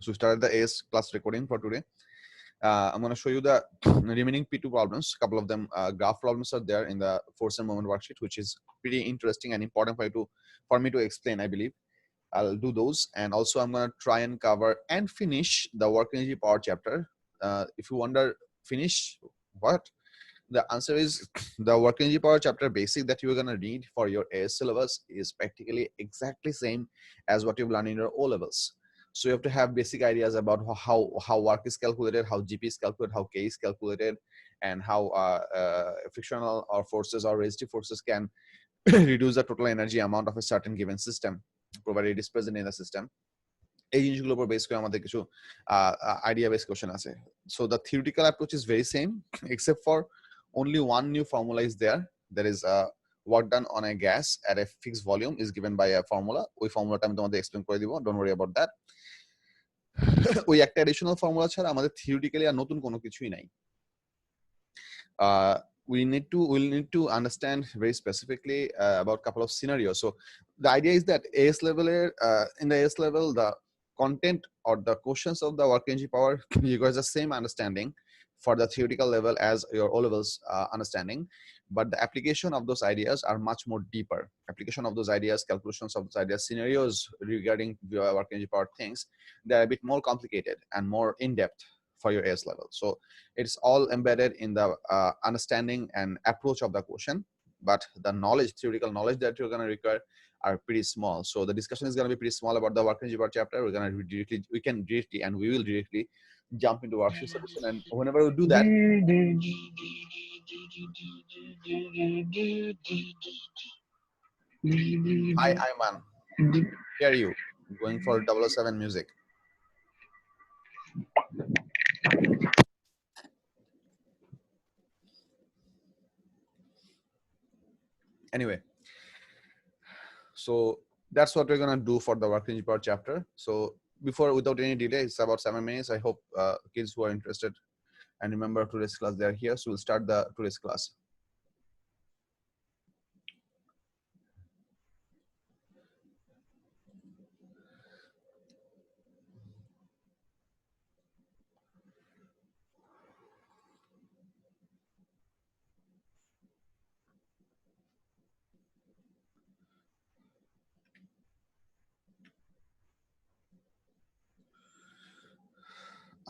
So we started the AS class recording for today. I'm going to show you the remaining P2 problems. A couple of them graph problems are there in the force and moment worksheet, which is pretty interesting and important for me to explain, I believe. I'll do those, and also I'm going to try and cover and finish the work energy power chapter. If you wonder, finish what? The answer is the work energy power chapter basic that you're going to read for your AS syllabus is practically exactly same as what you've learned in your O levels. So you have to have basic ideas about how work is calculated, how GP is calculated, how K is calculated, and how frictional or forces or resistive forces can reduce the total energy amount of a certain given system, provided it is present in the system. এই জিনিসগুলোর উপর base করে আমাদের কিছু idea based question আছে. So the theoretical approach is very same except for only one new formula is there. That is work done on a gas at a fixed volume is given by a formula. ওই ফর্মুলাটা আমি তোমাদের explain করে দিব, don't worry about that. ওই একটা additional formula ছাড়া আমাদের থিওরিটিক্যালি আর নতুন কোনো কিছুই নাই. We'll need to understand very specifically about a couple of scenarios. So the idea is that AS level in the AS level, the content or the questions of the work energy power you guys the same understanding for the theoretical level as your O levels understanding, but the application of those ideas are much more deeper. Application of those ideas, calculations of those ideas, scenarios regarding work energy power things, they're a bit more complicated and more in-depth for your AS level. So it's all embedded in the understanding and approach of the question, but the knowledge, theoretical knowledge that you're going to require are pretty small. So the discussion is going to be pretty small about the work energy power chapter. We can directly and we will directly jump into worksheet solution, and whenever we do that, hi Ayman, hear you going for 007 music. Anyway, so that's what we're going to do for the work energy power chapter. So without any delay, it's about 7 minutes. I hope kids who are interested and remember today's class, they're here. So we'll start the today's class.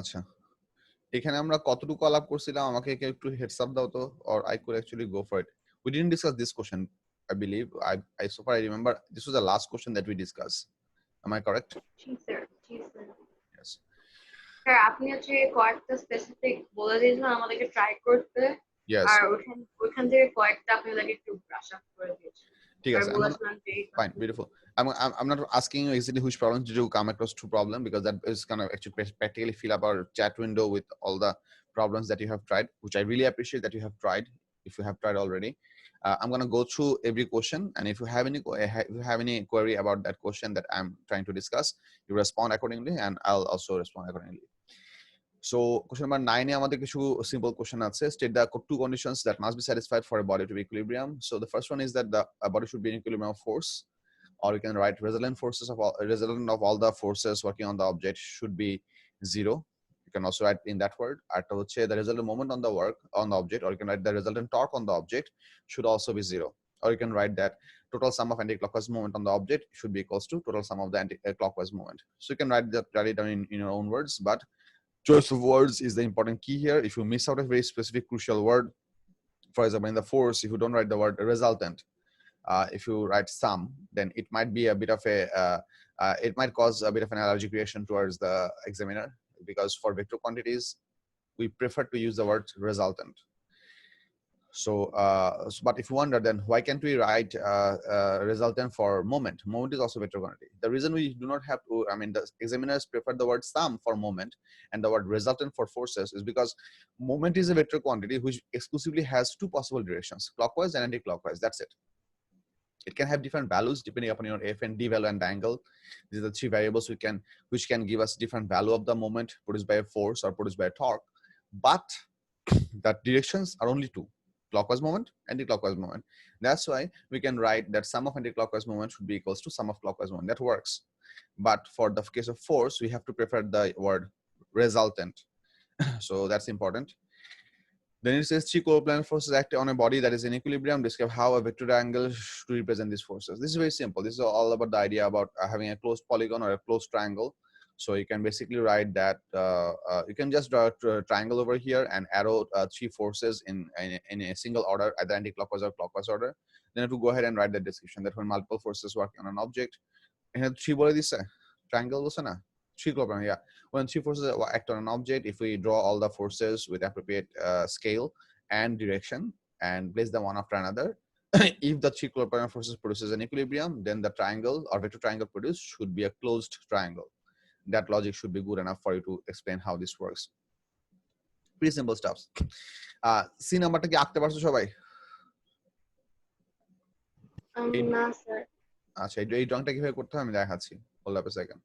আচ্ছা, এখানে আমরা কতটুকু আলাপ করছিলাম আমাকে একটু heads up দাও তো, or I could actually go for it. We didn't discuss this question, I believe. I so far I remember this was the last question that we discussed. Am I correct? G sir Yes. Sir আপনি হচ্ছে কয়েকটা specific বলে দিয়েছিলেন আমাদেরকে try করতে, Yes. আর ওইখান থেকে কয়েকটা আপনি লাগে একটু ব্রাশ আপ করে দিয়েছেন। ঠিক আছে, fine, beautiful. I'm not asking you exactly which problems did you come across to problem, because that is kind of actually practically fill up our chat window with all the problems that you have tried, which I really appreciate that you have tried. If you have tried already, I'm going to go through every question, and if you have any query about that question that I'm trying to discuss, you respond accordingly, and I'll also respond accordingly. So question number 9 এ আমাদের কিছু simple question আছে. State the two conditions that must be satisfied for a body to be equilibrium. So the first one is that the body should be in equilibrium of force, or you can write resultant of all the forces working on the object should be 0. You can also write in that word. Arta hocche the resultant moment on the object, or you can write the resultant torque on the object should also be 0. Or you can write that total sum of anti-clockwise moment on the object should be equals to total sum of the anti-clockwise moment. So you can write it down in your own words, but choice of words is the important key here. If you miss out a very specific crucial word, for example, in the force, if you don't write the word resultant, if you write sum, then it might be a bit of a, it might cause a bit of an allergic reaction towards the examiner, because for vector quantities, we prefer to use the word resultant. So, but if you wonder, then why can't we write resultant for moment? Moment is also vector quantity. The reason we do not have to, I mean, the examiners prefer the word sum for moment and the word resultant for forces is because moment is a vector quantity which exclusively has two possible directions, clockwise and anti-clockwise. That's it. It can have different values depending upon your F and D value and the angle. These are the three variables which can give us different value of the moment produced by a force or produced by a torque. But the directions are only two. clockwise moment, anti-clockwise moment. That's why we can write that sum of anti-clockwise moment should be equals to sum of clockwise moment. That works. But for the case of force, we have to prefer the word resultant. So that's important. Then it says three coplanar forces act on a body that is in equilibrium. Describe how a vector triangle to represent these forces. This is very simple. This is all about the idea about having a closed polygon or a closed triangle. So you can basically write that you can just draw a triangle over here and arrow three forces in a single order, either anti-clockwise or clockwise order. Then you have to go ahead and write the description that when multiple forces working on an object, and three bole dise triangle bose na three coplanar, yeah. When three forces act on an object, if we draw all the forces with appropriate scale and direction and place them one after another, if the three coplanar forces produces an equilibrium, then the triangle or vector triangle produced should be a closed triangle. That logic should be good enough for you to explain how this works. Pretty simple stuff. C নাম্বারটা কি আঁকতে পারছো সবাই? না sir. আচ্ছা, এই ড্রয়িংটা কিভাবে করতে হয় আমি দেখাচ্ছি। Hold up a second.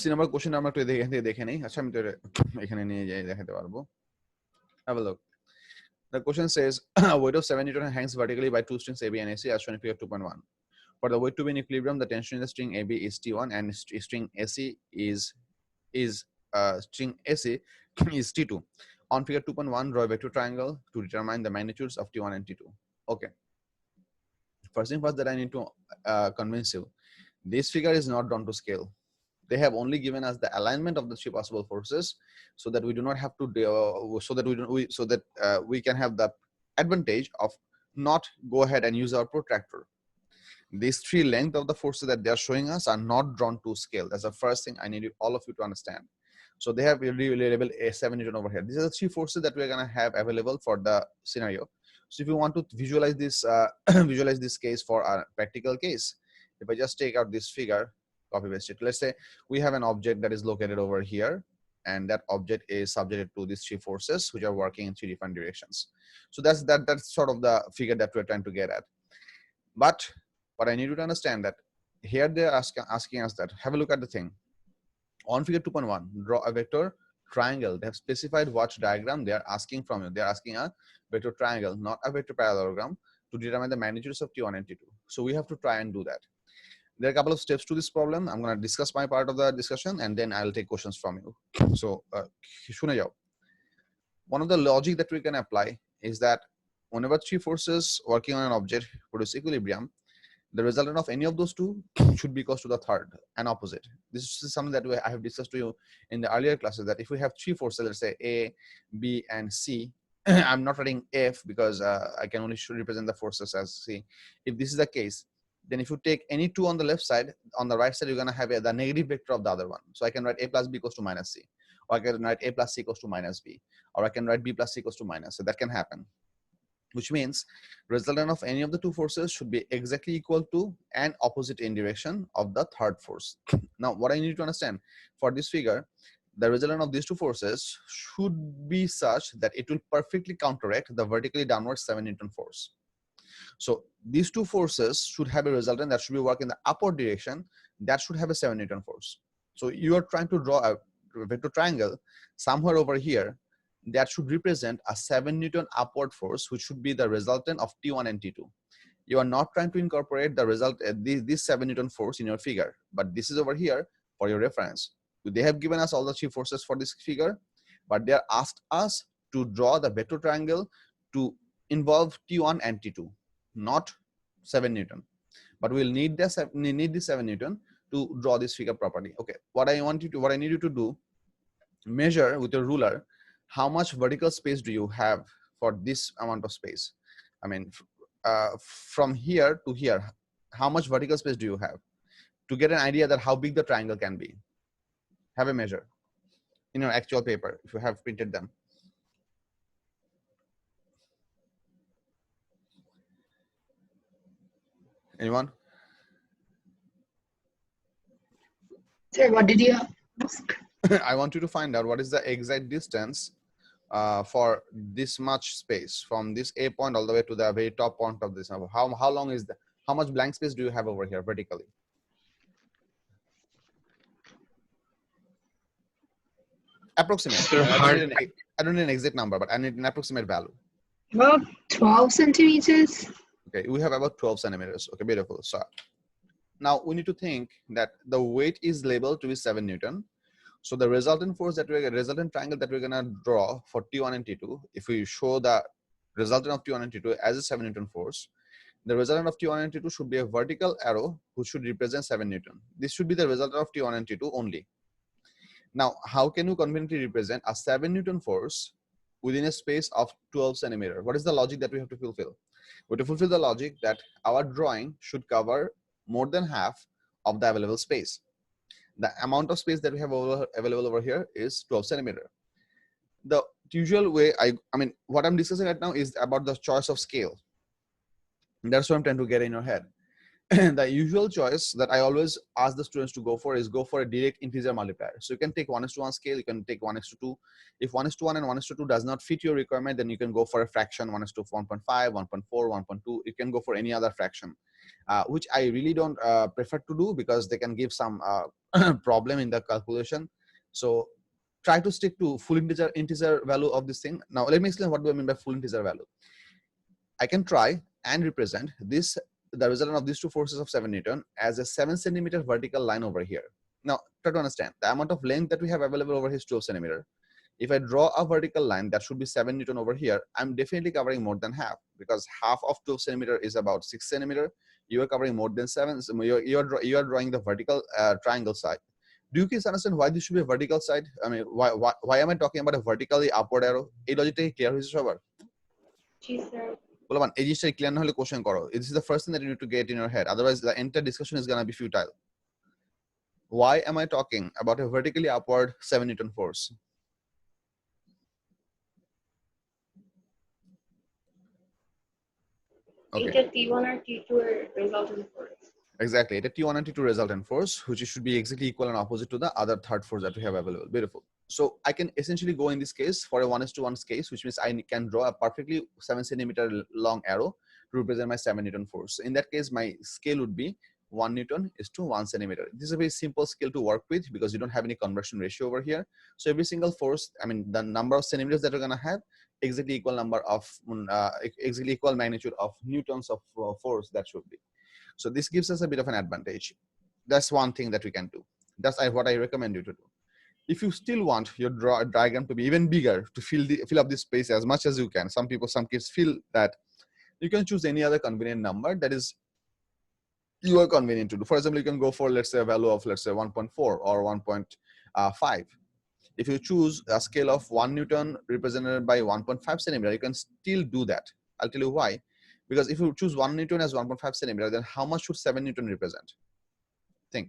C number question আমরা একটু দেখে নেই। আচ্ছা, আমি তো এখানে নিয়ে যাই দেখাতে পারবো। Have a look. The question says a weight of 7 Newton hangs vertically by two strings AB and AC as shown in figure 2.1. For the weight to be in equilibrium, the tension in the string AB is T1 and string AC is string AC is T2. On figure 2.1, draw a vector triangle to determine the magnitudes of T1 and T2. Okay. First thing first that I need to convince you, this figure is not drawn to scale. They have only given us the alignment of the three possible forces, so that we do not have to we can have the advantage of not go ahead and use our protractor. These three lengths of the forces that they are showing us are not drawn to scale. That's the first thing I need all of you to understand. So they have really labeled a 7 Newton over here. These are the three forces that we're going to have available for the scenario. So if you want to visualize this visualize this case for our practical case, if I just take out this figure, copy paste it. Let's say we have an object that is located over here, and that object is subjected to these three forces which are working in three different directions. So that's sort of the figure that we're trying to get at. But what I need you to understand that here they're asking us that, have a look at the thing. On figure 2.1, draw a vector triangle. They have specified what diagram they are asking from you. They are asking a vector triangle, not a vector parallelogram, to determine the magnitudes of T1 and T2. So we have to try and do that. There are a couple of steps to this problem. I'm going to discuss my part of the discussion and then I'll take questions from you. So, one of the logic that we can apply is that whenever three forces working on an object produce equilibrium, the resultant of any of those two should be equal to the third and opposite. This is something that I have discussed to you in the earlier classes, that if we have three forces, let's say A, B, and C, I'm not writing F because I can only represent the forces as C. If this is the case, then if you take any two on the left side, on the right side, you're going to have the negative vector of the other one. So I can write A plus B equals to minus C, or I can write A plus C equals to minus B, or I can write B plus C equals to minus. So that can happen, which means resultant of any of the two forces should be exactly equal to and opposite in direction of the third force. Now, what I need to understand for this figure, the resultant of these two forces should be such that it will perfectly counteract the vertically downward 7 Newton force. So these two forces should have a resultant that should be working in the upward direction that should have a 7 Newton force. So you are trying to draw a vector triangle somewhere over here that should represent a 7 Newton upward force, which should be the resultant of T1 and T2. You are not trying to incorporate the result, this 7 Newton force in your figure, but this is over here for your reference. They have given us all the three forces for this figure, but they are asked us to draw the vector triangle to involve T1 and T2, not 7 Newton. But we'll need this 7 Newton to draw this figure properly. Okay, what I need you to do, measure with your ruler how much vertical space do you have for this amount of space. I mean, from here to here, how much vertical space do you have, to get an idea that how big the triangle can be. Have a measure in your actual paper if you have printed them. Anyone? Sir, what did you ask? I want you to find out what is the exact distance for this much space from this A point all the way to the very top point of this. How long is that? How much blank space do you have over here vertically? Approximate. Sir, I don't need an exact number, but I need an approximate value. About 12 centimeters. Okay, we have about 12 centimeters. Okay, beautiful. So now we need to think that the weight is labeled to be 7 Newton. So the resultant force that we're resultant triangle that we're gonna draw for T1 and T2, if we show the resultant of T1 and T2 as a 7 Newton force, the resultant of T1 and T2 should be a vertical arrow which should represent 7 Newton. This should be the resultant of T1 and T2 only. Now, how can you conveniently represent a 7 Newton force within a space of 12 centimeter? What is the logic that we have to fulfill? We have to fulfill the logic that our drawing should cover more than half of the available space. The amount of space that we have available over here is 12 centimeter. The usual way, I mean, what I'm discussing right now is about the choice of scale. That's what I'm trying to get in your head. The usual choice that I always ask the students to go for is go for a direct integer multiplier. So you can take 1:1 scale, you can take 1:2. If 1:1 and 1:2 does not fit your requirement, then you can go for a fraction 1:1.5, 1.4, 1.2. You can go for any other fraction, which I really don't prefer to do because they can give some problem in the calculation. So try to stick to full integer value of this thing. Now let me explain what do I mean by full integer value. I can try and represent this, the resultant of these two forces of 7 Newton as a 7 centimeter vertical line over here. Now try to understand the amount of length that we have available over here is 12 centimeter. If I draw a vertical line that should be 7 Newton over here, I'm definitely covering more than half, because half of 12 centimeter is about 6 centimeter. You are covering more than 7. So you are drawing the vertical triangle side. Do you guys understand why this should be a vertical side? I mean, why am I talking about a vertically upward arrow? এই লজিকটা clear হয়েছে সবার? জি sir. বলবান এই জিনিসটা clear না হলে question করো. This is the first thing that you need to get in your head. Otherwise, the entire discussion is gonna be futile. Why am I talking about a vertically upward 7 Newton force? Okay. এটা T1 আর T2 এর resultant force. Exactly. It's a T1 and T2 resultant force, which should be exactly equal and opposite to the other third force that we have available. Beautiful. So I can essentially go in this case for a 1:1 case, which means I can draw a perfectly 7 centimeter long arrow to represent my 7 Newton force. In that case, my scale would be 1 Newton is to 1 centimeter. This is a very simple scale to work with because you don't have any conversion ratio over here. So every single force, I mean, the number of centimeters that we're going to have, exactly equal number of, exactly equal magnitude of newtons of force that should be. So this gives us a bit of an advantage. That's one thing that we can do. That's what I recommend you to do. If you still want your diagram to be even bigger, to fill up this space as much as you can, some kids feel that you can choose any other convenient number that is you are convenient to do. For example, you can go for, let's say, a value of, let's say, 1.4 or 1.5. If you choose a scale of 1 Newton represented by 1.5 centimeter, you can still do that. I'll tell you why. Because if you choose 1 Newton as 1.5 centimeter, then how much should 7 Newton represent? Think.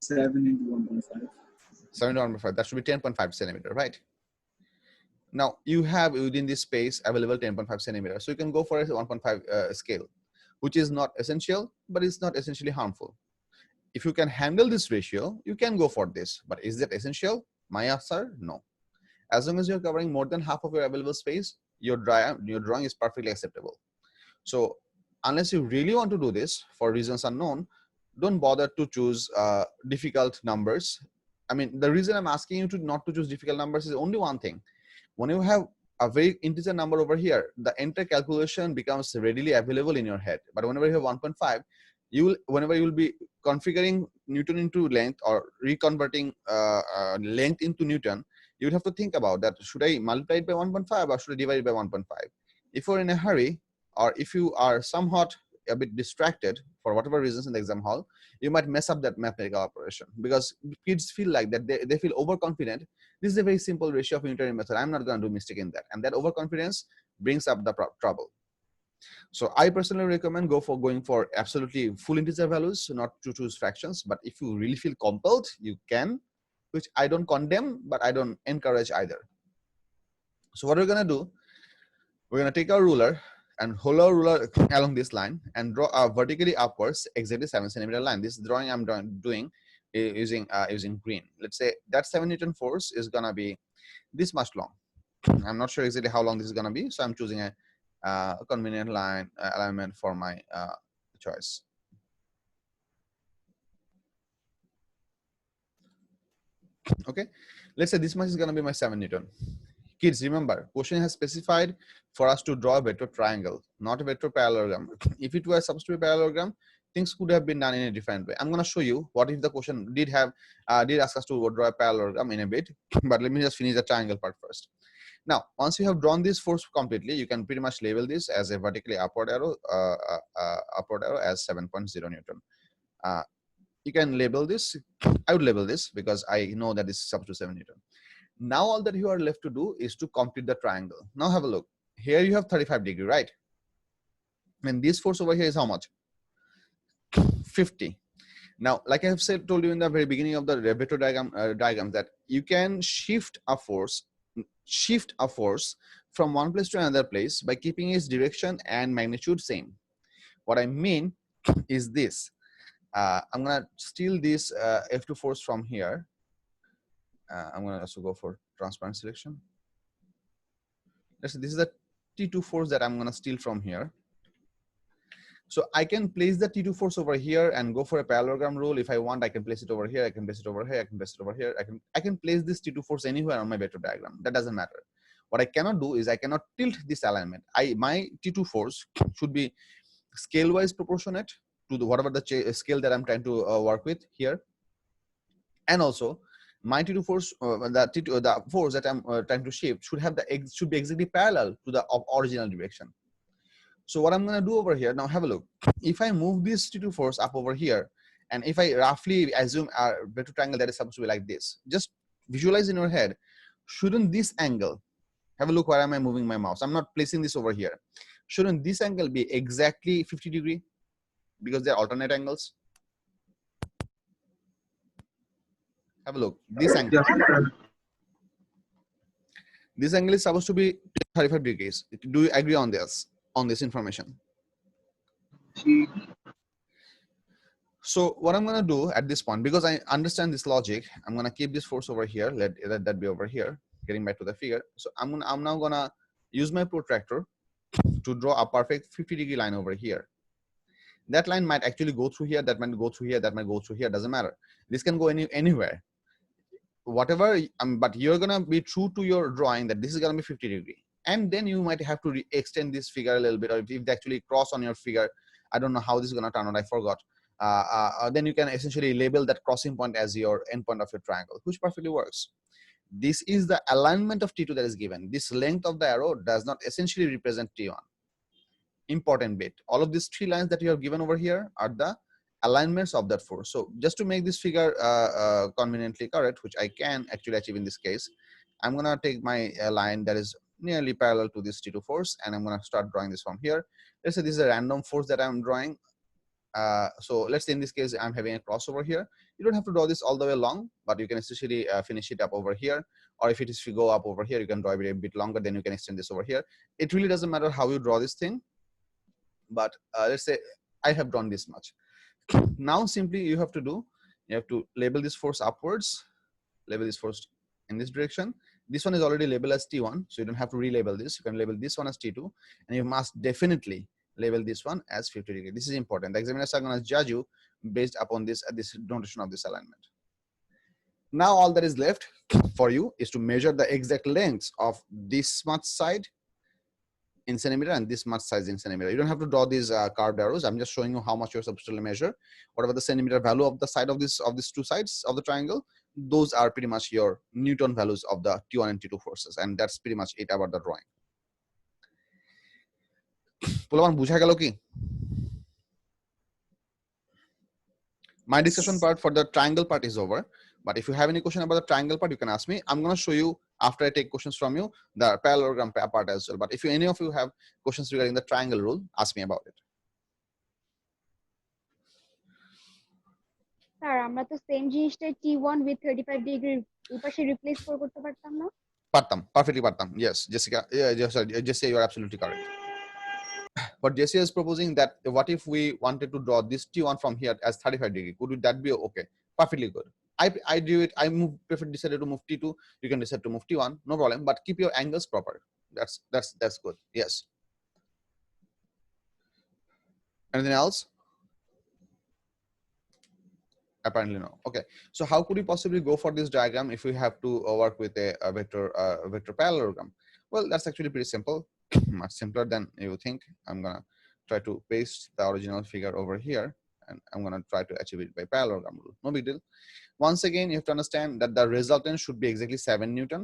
7 into 1.5. 7 to 1.5, that should be 10.5 centimeter, right? Now you have within this space available 10.5 centimeter. So you can go for a 1.5 scale, which is not essential, but it's not essentially harmful. If you can handle this ratio, you can go for this. But is that essential? My answer, no. As long as you're covering more than half of your available space, your drawing is perfectly acceptable. So unless you really want to do this for reasons unknown, don't bother to choose difficult numbers. I mean, the reason I'm asking you to not to choose difficult numbers is only one thing. When you have a very integer number over here, the entire calculation becomes readily available in your head. But whenever you have 1.5, whenever you will be configuring Newton into length or reconverting length into Newton, you would have to think about that. Should I multiply it by 1.5 or should I divide it by 1.5? If you're in a hurry, or if you are somewhat a bit distracted for whatever reasons in the exam hall, you might mess up that mathematical operation, because kids feel like that they feel overconfident. This is a very simple ratio of unitary method. I'm not going to do mistake in that. And that overconfidence brings up the trouble. So I personally recommend going for absolutely full integer values, not to choose fractions. But if you really feel compelled, you can, which I don't condemn, but I don't encourage either. So what we're going to do, we're going to take our ruler and hold our ruler along this line and draw a vertically upwards exactly 7 centimeter line. This drawing I'm doing using green. Let's say that 7 Newton force is going to be this much long. I'm not sure exactly how long this is going to be, so I'm choosing a convenient line alignment for my choice. Okay, let's say this much is going to be my 7 Newton. Kids, remember, question has specified for us to draw a vector triangle, not a vector parallelogram. If it were supposed to be a parallelogram, things could have been done in a different way. I'm going to show you what if the question did ask us to draw a parallelogram in a bit, but let me just finish the triangle part first. Now, once you have drawn this force completely, you can pretty much label this as a vertically upward arrow as 7.0 Newton. You can label this. I would label this because I know that this is up to 7 Newton. Now all that you are left to do is to complete the triangle. Now have a look. Here you have 35 degree, right? And this force over here is how much? 50. Now, like I have told you in the very beginning of the vector diagram that you can shift a force from one place to another place by keeping its direction and magnitude same. What I mean is this. I'm gonna steal this F2 force from here. I'm gonna also go for transparent selection. Let's say this is the T2 force that I'm gonna steal from here. So I can place the T2 force over here and go for a parallelogram rule. If I want, I can place it over here. I can place it over here. I can place it over here. I can place this T2 force anywhere on my vector diagram. That doesn't matter. What I cannot do is I cannot tilt this alignment. My T2 force should be scale-wise proportionate to whatever the scale that I'm trying to work with here. And also, my T2 force, the force that I'm trying to shift should be exactly parallel to the original direction. So what I'm going to do over here, now have a look. If I move this T2 force up over here, and if I roughly assume a vector triangle that is supposed to be like this, just visualize in your head, shouldn't this angle, have a look where am I moving my mouse? I'm not placing this over here. Shouldn't this angle be exactly 50 degree? Because they're alternate angles. Have a look. This angle. This angle is supposed to be 35 degrees. Do you agree on this information? So what I'm going to do at this point, because I understand this logic, I'm going to keep this force over here. Let that be over here. Getting back to the figure. So I'm now going to use my protractor to draw a perfect 50 degree line over here. That line might actually go through here. That might go through here. That might go through here. Doesn't matter. This can go anywhere. Whatever, but you're going to be true to your drawing that this is going to be 50 degree. And then you might have to extend this figure a little bit, or if they actually cross on your figure, I don't know how this is going to turn out. I forgot. Then you can essentially label that crossing point as your endpoint of your triangle, which perfectly works. This is the alignment of T2 that is given. This length of the arrow does not essentially represent T1. Important bit. All of these three lines that you have given over here are the alignments of that force. So just to make this figure conveniently correct, which I can actually achieve in this case, I'm going to take my line that is nearly parallel to this T2 force, and I'm going to start drawing this from here. Let's say this is a random force that I'm drawing. So let's say in this case, I'm having a crossover here. You don't have to draw this all the way long, but you can essentially finish it up over here. Or if it is to go up over here, you can draw it a bit longer, then you can extend this over here. It really doesn't matter how you draw this thing. But let's say I have drawn this much. Now simply you have to label this force upwards, label this force in this direction. This one is already labeled as T1, so you don't have to relabel this. You can label this one as T2, and you must definitely label this one as 50 degree. This is important. The examiners are going to judge you based upon this notation of this alignment. Now all that is left for you is to measure the exact lengths of this much side in centimeter and this much size in centimeter. You don't have to draw these curved arrows. I'm just showing you how much you're supposed to measure. Whatever the centimeter value of the side of these two sides of the triangle, those are pretty much your Newton values of the T1 and T2 forces, and that's pretty much it about the drawing. My discussion part for the triangle part is over. But if you have any question about the triangle part, you can ask me. I'm going to show you, after I take questions from you, the parallelogram part as well. But if any of you have questions regarding the triangle rule, ask me about it. Sir আমরা তো same জিনিসটা T1 with 35 degree এই পাশে replace করতে পারতাম না? Partam, perfectly partam. Yes, Jessica. Yeah, sorry, Jessica, you are absolutely correct. But Jessica is proposing that what if we wanted to draw this T1 from here as 35 degree? Could that be okay? Perfectly good. I do it. I decided to move T2. You can decide to move T1. No problem. But keep your angles proper. That's good. Yes. Anything else? Apparently no. Okay, so how could we possibly go for this diagram if we have to work with a vector parallelogram? Well, that's actually pretty simple. Much simpler than you think. I'm gonna try to paste the original figure over here, and I'm gonna try to achieve it by parallelogram rule. No big deal. Once again, you have to understand that the resultant should be exactly 7 Newton.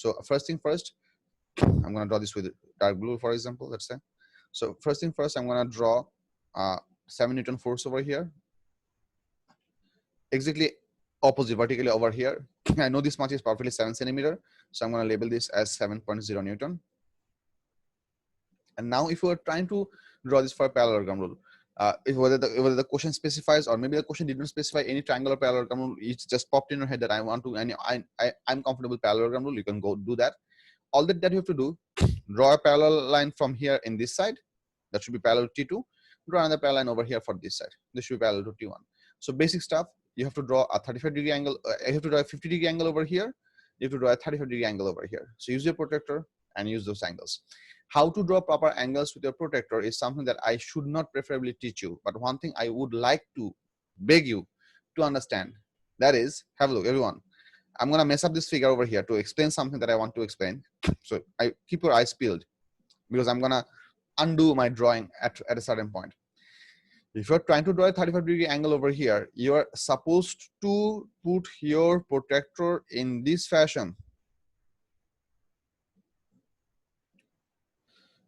So first thing first, I'm gonna draw this with dark blue, for example, let's say. So first thing first, I'm gonna draw 7 Newton force over here, exactly opposite vertically over here. I know this much is perfectly 7 centimeter, so I'm going to label this as 7.0 Newton. And now if we are trying to draw this for a parallelogram rule, if whether the question specifies, or maybe the question didn't specify any triangular parallelogram rule, it's just popped in your head that I want to, and I'm comfortable with parallelogram rule, you can go do that. All that you have to do, draw a parallel line from here in this side, that should be parallel to T2, draw another parallel line over here for this side, this should be parallel to T1. So basic stuff, you have to draw a 35-degree angle, you have to draw a 50-degree angle over here, you have to draw a 35-degree angle over here. So use your protractor and use those angles. How to draw proper angles with your protractor is something that I should not preferably teach you, but one thing I would like to beg you to understand, that is, have a look, everyone. I'm gonna mess up this figure over here to explain something that I want to explain. So I keep your eyes peeled, because I'm gonna undo my drawing at a certain point. If you're trying to draw a 35-degree angle over here, you're supposed to put your protractor in this fashion.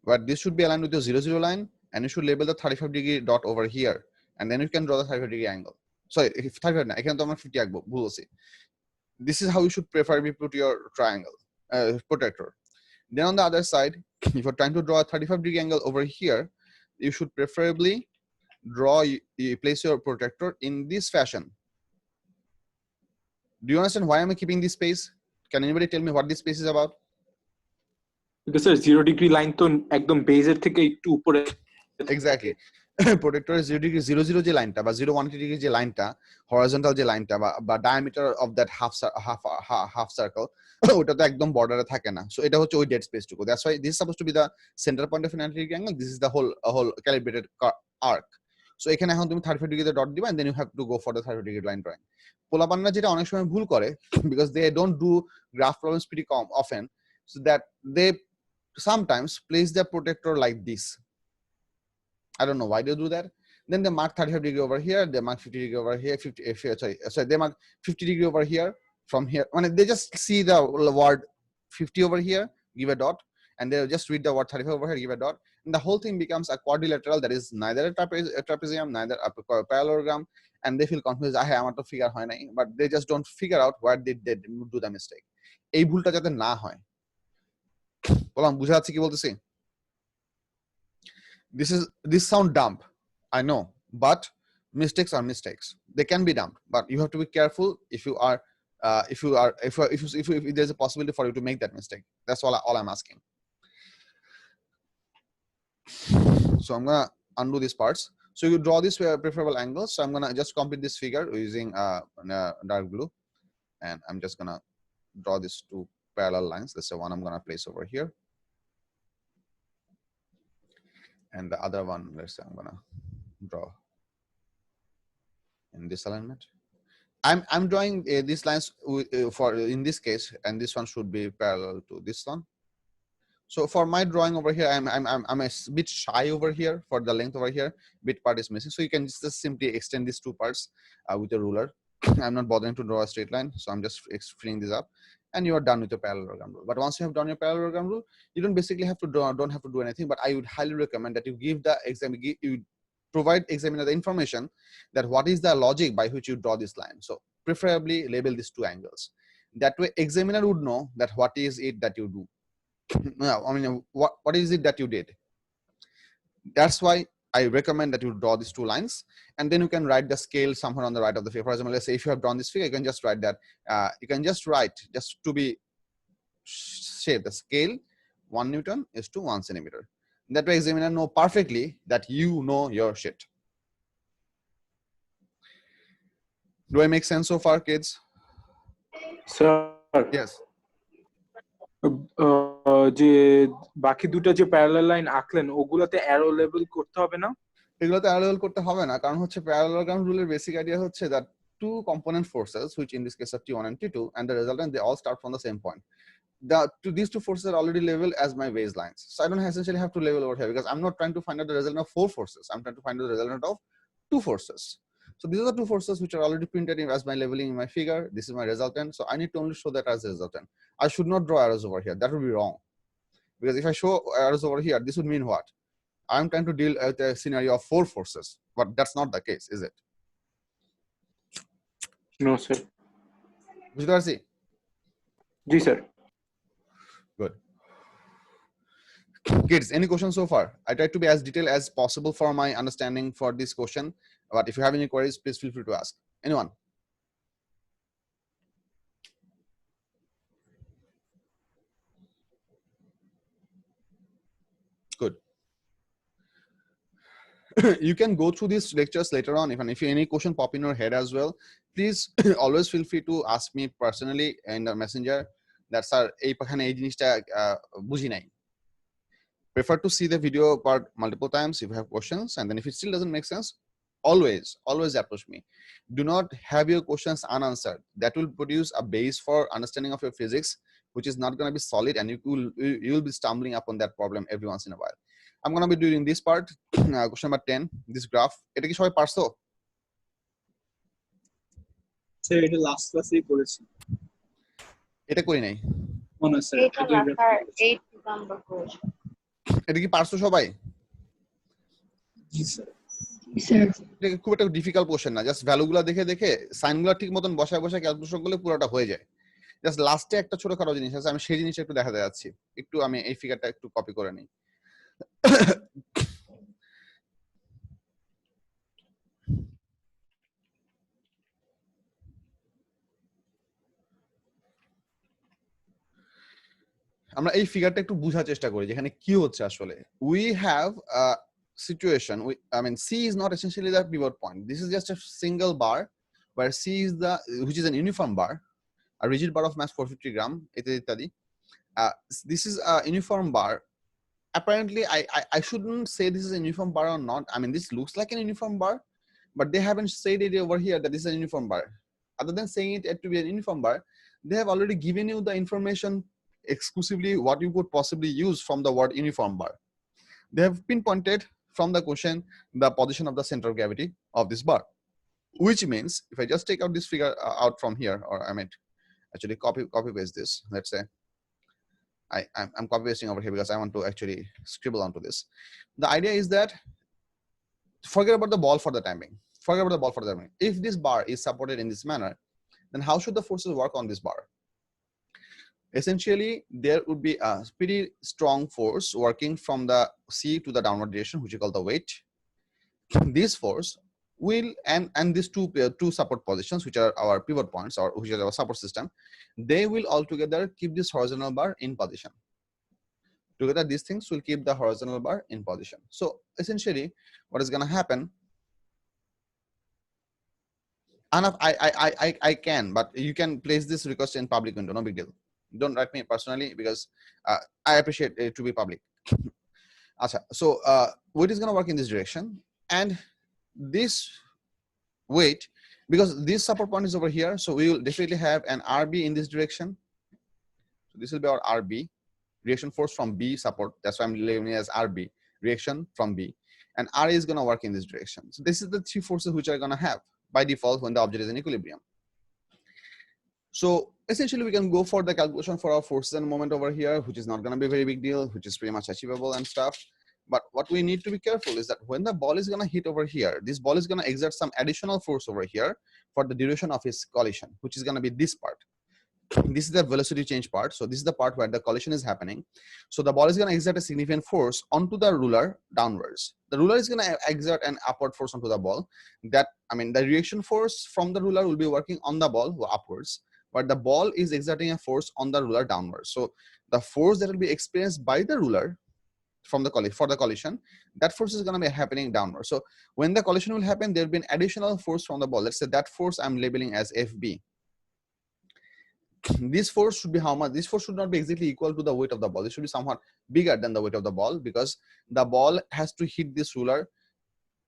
But this should be aligned with the 0, 0 line, and you should label the 35-degree dot over here. And then you can draw the 35-degree angle. Sorry, if 35, I can't do 50 agbo. This is how you should preferably put your triangle, protractor. Then on the other side, if you're trying to draw a 35-degree angle over here, you should preferably you place your protractor in this fashion. Do you understand why am I keeping this space? Can anybody tell me what this space is about? Because sir 0-degree line to ekdom base er theke ekটু উপরে exactly. Protector 0 degree 0 0 যে লাইনটা বা 0 180 degree যে লাইনটা horizontal যে লাইনটা বা diameter of that half circle ওটা তো একদম বর্ডারে থাকে না, সো এটা হচ্ছে ওই ডেড স্পেস টুকু। That's why this is supposed to B the centre point of 90 degree angle, this is the whole calibrated arc. So এখানে এখন তুমি 35 ডিগ্রিতে ডট দিবা and then you have to go for the 30 degree line drawing. পোলাপানরা যেটা অনেক সময় ভুল করে, because they don't do graph problems pretty often, so that they sometimes place their protector like this. I don't know why they do that. Then they mark 35 degree over here, they mark 50 degree over here, they mark 50 degree over here. From here, when they just see the word 50 over here, give a dot, and they'll just read the word 35 over here, give a dot, and the whole thing becomes a quadrilateral that is neither a trapezium, neither a parallelogram, and they feel confused. I have to figure out, but they just don't figure out where they did do the mistake. এই ভুলটা যাতে না হয়, বললাম বুঝা যাচ্ছে কি বলতেছি? This sound dumb, I know, but mistakes are mistakes. They can be dumb, but you have to be careful if there's a possibility for you to make that mistake. That's all I'm asking. So I'm gonna undo these parts. So you draw these preferable angles. So I'm gonna just complete this figure using dark blue, and I'm just gonna draw these two parallel lines. Let's say one I'm gonna place over here, and the other one, let's say I'm gonna draw in this alignment. I'm drawing these lines for in this case, and this one should be parallel to this one. So for my drawing over here, I'm a bit shy over here for the length over here. Bit part is missing, so you can just simply extend these two parts with a ruler. I'm not bothering to draw a straight line, so I'm just filling this up, and you are done with your parallelogram rule. But once you have done your parallelogram rule, you don't basically have to don't have to do anything. But I would highly recommend that you give the you provide examiner the information that what is the logic by which you draw this line. So preferably label these two angles. That way examiner would know that what is it that you do. No, I mean, what is it that you did? That's why I recommend that you draw these two lines, and then you can write the scale somewhere on the right of the figure. For example, let's say if you have drawn this figure, you can just write that. You can just write, just to be safe, the scale 1 Newton is to 1 centimeter. That way examiner know perfectly that you know your shit. Do I make sense so far, kids? sir Yes. যে বাকি দুটো যে parallel line আঁকলেন ওগুলোতে arrow label করতে হবে না? এগুলোতে arrow label করতে হবে না, কারণ হচ্ছে প্যারালেলোগ্রাম রুলের বেসিক আইডিয়া হচ্ছে that two component forces, which in this case are T1 and T2, and the resultant, they all start from the same point. These two forces are already labeled as my baselines. So I don't essentially have to label over here because I'm not trying to find out the resultant of 4 forces. I'm trying to find out the resultant of 2 forces. So these are the 2 forces which are already printed in as my labeling in my figure. This is my resultant. So I need to only show that as a resultant. I should not draw arrows over here. That would be wrong. Because if I show arrows over here, this would mean what? I'm trying to deal with a scenario of 4 forces, but that's not the case, is it? No, sir. বুঝতে পারছি? Ji, sir. Good. Kids, any questions so far? I tried to be as detailed as possible for my understanding for this question, but if you have any queries, please feel free to ask. Anyone? Good. You can go through these lectures later on. If any question pop in your head as well, please always feel free to ask me personally in the messenger. That's our buji nai. Prefer to see the video part multiple times if you have questions, and then if it still doesn't make sense, always approach me. Do not have your questions unanswered. That will produce a base for understanding of your physics, which is not going to be solid, and you will be stumbling upon that problem every once in a while. I'm going to be doing this part, question number 10, this graph. এটা কি সবাই পারছো? Sir এটা last ক্লাসেই করেছি এটা করি নাই। মনে হয় স্যার এটা না স্যার 8 নাম্বার কোর্স এটা কি পারছো সবাই? জি স্যার Sir. এটা খুব একটা ডিফিকাল্ট কোশ্চেন না, জাস্ট ভ্যালুগুলো দেখে সাইনগুলো ঠিক মতন বসায় ক্যালকুলেশন করলে পুরোটা হয়ে যায়। জাস্ট লাস্টে একটা ছোটখাটো জিনিস আছে, আমি সেই জিনিসটা একটু দেখাতে যাচ্ছি। একটু আমি এই ফিগারটা একটু কপি করে নিই। আমরা এই ফিগারটা একটু বোঝার চেষ্টা করি যেখানে কি হচ্ছে আসলে। We have a situation, I mean C is not essentially the pivot point. This is just a single bar where C is which is an uniform bar, a rigid bar of mass 450 gram, ityadi. This is a uniform bar. Apparently I shouldn't say this is a uniform bar or not. I mean, this looks like an uniform bar, but they haven't said it over here that this is a uniform bar. Other than saying it to be an uniform bar, they have already given you the information exclusively what you could possibly use from the word uniform bar. They have pinpointed from the question the position of the center of gravity of this bar, which means if I just take out this figure out from here, or I might actually copy paste this. Let's say I'm copy pasting over here because I want to actually scribble onto this. The idea is that forget about the ball for the time being. Forget about the ball for the time being. If this bar is supported in this manner, then how should the forces work on this bar? Essentially, there would be a pretty strong force working from the C to the downward direction, which we call the weight. This force will, and these two support positions, which are our pivot points or which is our support system, they will all together keep this horizontal bar in position. Together, these things will keep the horizontal bar in position. So essentially, what is going to happen? Enough, I can, but you can place this request in public window, no big deal. Don't write me personally because I appreciate it to be public. So weight is going to work in this direction, and this weight, because this support point is over here, so we will definitely have an RB in this direction. So this will be our RB, reaction force from B support. That's why I'm labeling it as RB, reaction from B, and R is going to work in this direction. So this is the 3 forces which are going to have by default when the object is in equilibrium. So essentially, we can go for the calculation for our forces and moment over here, which is not going to be a very big deal, which is pretty much achievable and stuff. But what we need to be careful is that when the ball is going to hit over here, this ball is going to exert some additional force over here for the duration of its collision, which is going to be this part. This is the velocity change part. So this is the part where the collision is happening. So the ball is going to exert a significant force onto the ruler downwards. The ruler is going to exert an upward force onto the ball. That, I mean, the reaction force from the ruler will be working on the ball upwards, but the ball is exerting a force on the ruler downwards. So the force that will be experienced by the ruler from the collision, that force is going to be happening downwards. So when the collision will happen, there will be an additional force from the ball. Let's say that force I'm labeling as FB. This force should be how much? This force should not be exactly equal to the weight of the ball. It should be somewhat bigger than the weight of the ball, because the ball has to hit this ruler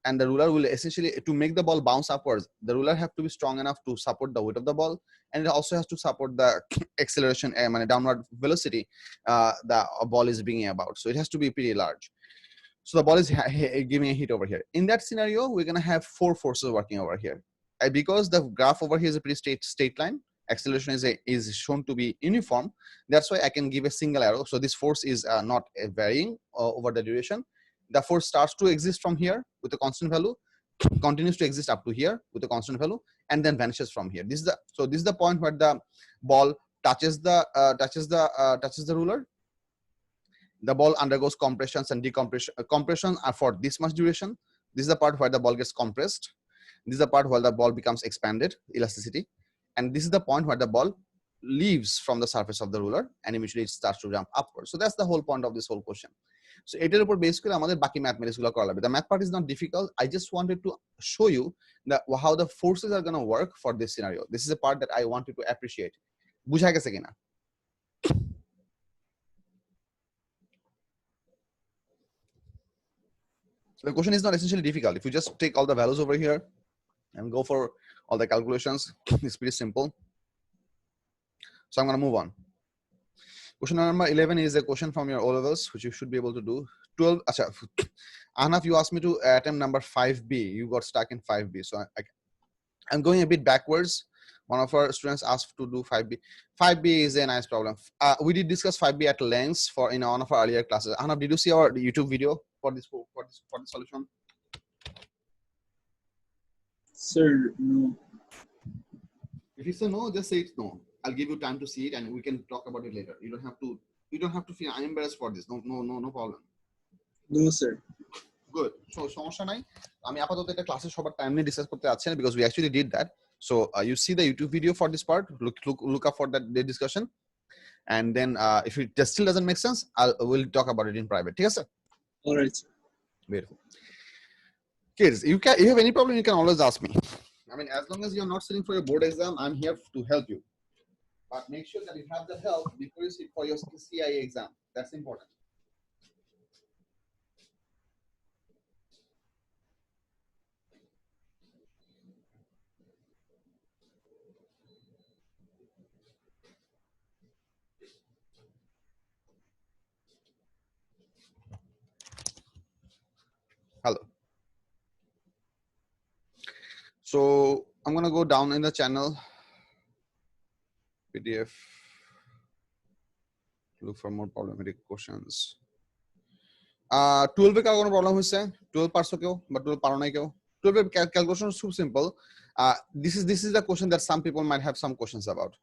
and the ruler will essentially, to make the ball bounce upwards, the ruler have to be strong enough to support the weight of the ball, and it also has to support the acceleration and downward velocity the ball is bringing about. So it has to be pretty large. So the ball is giving a hit over here. In that scenario, we're gonna have 4 forces working over here. And because the graph over here is a pretty straight line, acceleration is shown to be uniform. That's why I can give a single arrow. So this force is not varying over the duration. The force starts to exist from here with a constant value, continues to exist up to here with a constant value, and then vanishes from here. This is the point where the ball touches the ruler. The ball undergoes compressions and decompression. Compression are for this much duration. This is the part where the ball gets compressed. This is the part where the ball becomes expanded, elasticity. And this is the point where the ball leaves from the surface of the ruler and eventually it starts to jump upwards. So that's the whole point of this whole question. So এটার উপর base করে আমাদের বাকি mathematics গুলো করা লাগবে. The math part is not difficult. I just wanted to show you that how the forces are going to work for this scenario. This is a part that I want you to appreciate. বুঝা গেছে কিনা? The question is not essentially difficult. If you just take all the values over here and go for all the calculations, it's pretty simple. So I'm going to move on. Question number 11 is a question from your O levels, which you should be able to do. 12. Ahnaf, you asked me to attempt number 5B. You got stuck in 5B. So I'm going a bit backwards. One of our students asked to do 5B. 5B is a nice problem. We did discuss 5B at length in one of our earlier classes. Ahnaf, did you see our YouTube video for this solution? Sir, no. If you say no, just say it's no. I'll give you time to see it and we can talk about it later. You don't have to feel I'm embarrassed for this. No problem. No, sir. Good. So সমস্যা নাই আমি আপাতত এটা ক্লাসে সবার time নিয়ে discuss করতে যাচ্ছি না because we actually did that. So you see the YouTube video for this part. Look up for that discussion, and then if it just still doesn't make sense, we'll talk about it in private. Yes, sir. All right, sir. Beautiful. Kids, you have any problem, you can always ask me. I mean, as long as you're not sitting for your board exam, I'm here to help you. But make sure that you have the help before you sit for your CIA exam. That's important. Hello. So I'm going to go down in the channel. PDF. Look for more problematic questions. 12 ka kono problem hoyse 12 parso keo but 12 paro nai keo 12 calculation is super simple. This is the question that some people might have some questions about.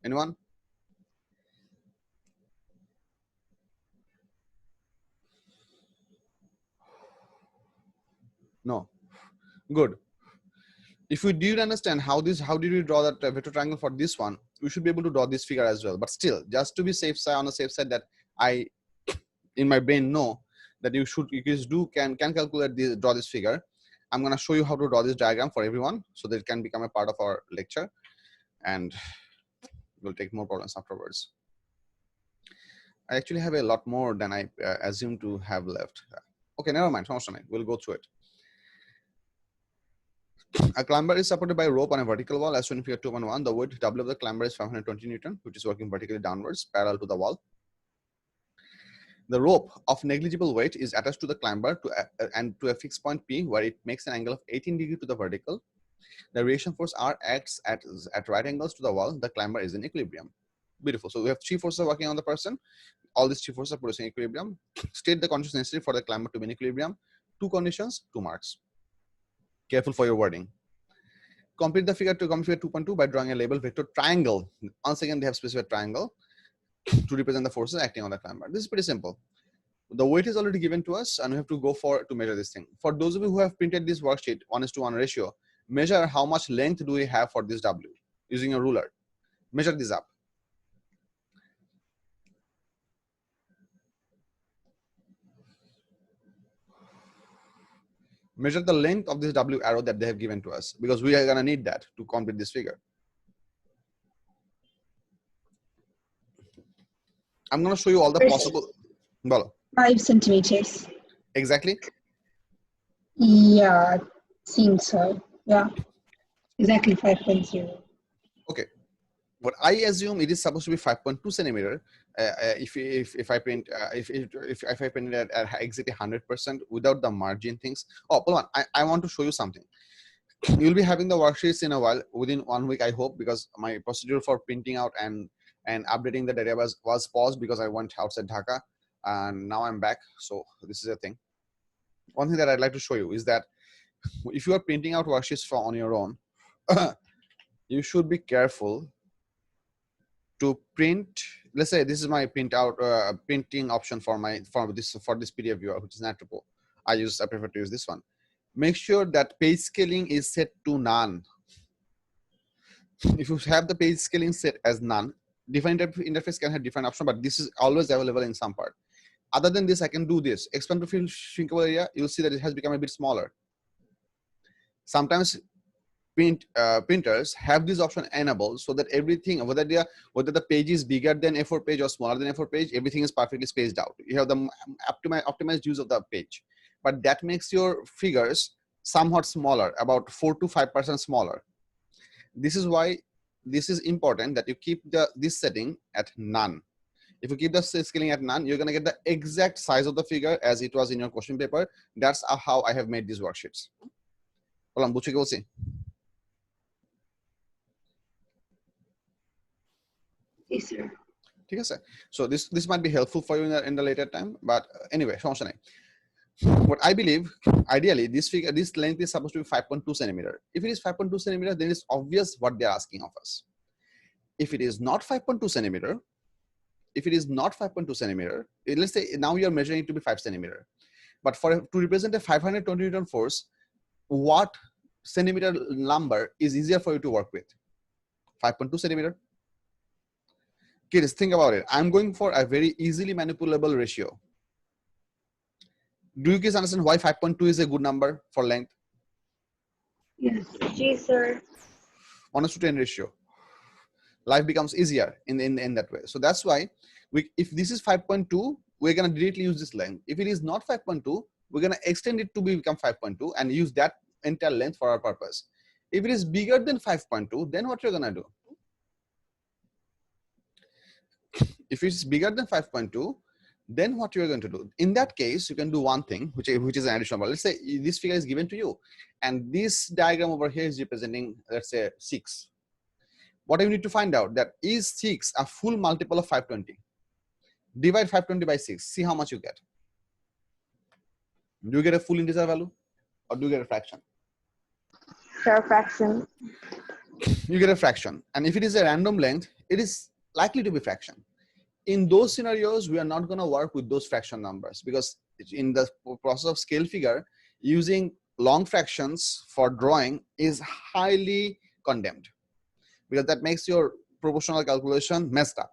Anyone? No. Good. If we did understand how did we draw that vector triangle for this one, we should be able to draw this figure as well. But still, just to be on the safe side, that I in my brain know that you can calculate this, draw this figure. I'm going to show you how to draw this diagram for everyone so that it can become a part of our lecture, and we'll take more problems afterwards. I actually have a lot more than I assumed to have left. Okay, never mind. We'll go through it. A climber is supported by a rope on a vertical wall as shown in figure 2.1. The weight W of the climber is 520 Newton, which is working vertically downwards, parallel to the wall. The rope of negligible weight is attached to the climber to a fixed point P, where it makes an angle of 18 degrees to the vertical. The reaction force R acts at right angles to the wall. The climber is in equilibrium. Beautiful. So we have 3 forces working on the person. All these 3 forces are producing equilibrium. State the conditions necessary for the climber to be in equilibrium. 2 conditions, 2 marks. Careful for your wording. Complete the figure 2.2 by drawing a label vector triangle. Once again, they have specified triangle to represent the forces acting on the climber. This is pretty simple. The weight is already given to us, and we have to go to measure this thing. For those of you who have printed this worksheet, 1:1 ratio, measure how much length do we have for this W using a ruler. Measure this up. Measure the length of this W arrow that they have given to us, because we are going to need that to complete this figure. I'm going to show you all the possible. 5 centimeters. Exactly. Yeah, seems so. Yeah, exactly 5.0. Okay. What I assume it is supposed to be 5.2 centimeter. If I print if I print it at exactly 100% without the margin things. Oh, hold on. I want to show you something. You'll be having the worksheets in a while, within 1 week, I hope, because my procedure for printing out and updating the database was paused because I went outside Dhaka, and now I'm back. So this is a thing. One thing that I'd like to show you is that if you are printing out worksheets for on your own, you should be careful to print. Let's say this is my printing option for this PDF viewer, which is Natropo. I prefer to use this one. Make sure that page scaling is set to none. If you have the page scaling set as none, different interface can have different option, but this is always available in some part. Other than this, I can do this. Expand to fill shrinkable area. You'll see that it has become a bit smaller. Sometimes printers have this option enabled so that everything, whether the page is bigger than A4 page or smaller than A4 page, everything is perfectly spaced out. You have the optimized use of the page, but that makes your figures somewhat smaller, about 4 to 5% smaller. This is why this is important that you keep this setting at none. If you keep the scaling at none, you're gonna get the exact size of the figure as it was in your question paper. That's how I have made these worksheets. Hold on, বুঝছো কি বলছি? Yes, sir. ঠিক আছে? So this might be helpful for you in the later time, but anyway, সমস্যা নাই. What I believe, ideally, this length is supposed to be 5.2 centimeter. If it is 5.2 centimeter, then it's obvious what they're asking of us. If it is not 5.2 centimeter, let's say now you are measuring it to be 5 centimeter. But to represent a 520 Newton force, what centimeter number is easier for you to work with? 5.2 centimeter. Kids, think about it. I'm going for a very easily manipulable ratio. Do you guys understand why 5.2 is a good number for length? Yes. Yes, sir. 1:10 ratio. Life becomes easier in that way. So that's why if this is 5.2, we're gonna directly use this length. If it is not 5.2, we're gonna extend it to become 5.2 and use that entire length for our purpose. If it is bigger than 5.2, then what you're gonna do? If it's bigger than 5.2, then what you're going to do? In that case, you can do one thing, which is an additional. Let's say this figure is given to you, and this diagram over here is representing, let's say, 6. What you need to find out that is 6 a full multiple of 520? Divide 520 by 6. See how much you get. Do you get a full integer value, or do you get a fraction? Sure, fraction. You get a fraction, and if it is a random length, it is likely to be fraction. In those scenarios, we are not going to work with those fraction numbers, because in the process of scale figure, using long fractions for drawing is highly condemned, because that makes your proportional calculation messed up.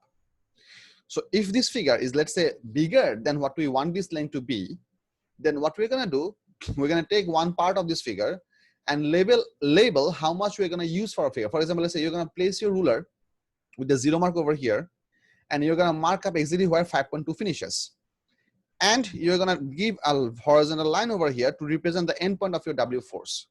So if this figure is, let's say, bigger than what we want this length to be, then what we're going to do, we're going to take one part of this figure and label how much we're going to use for a figure. For example, let's say you're going to place your ruler with the 0 mark over here, and you're going to mark up exactly where 5.2 finishes. And you're going to give a horizontal line over here to represent the endpoint of your W force.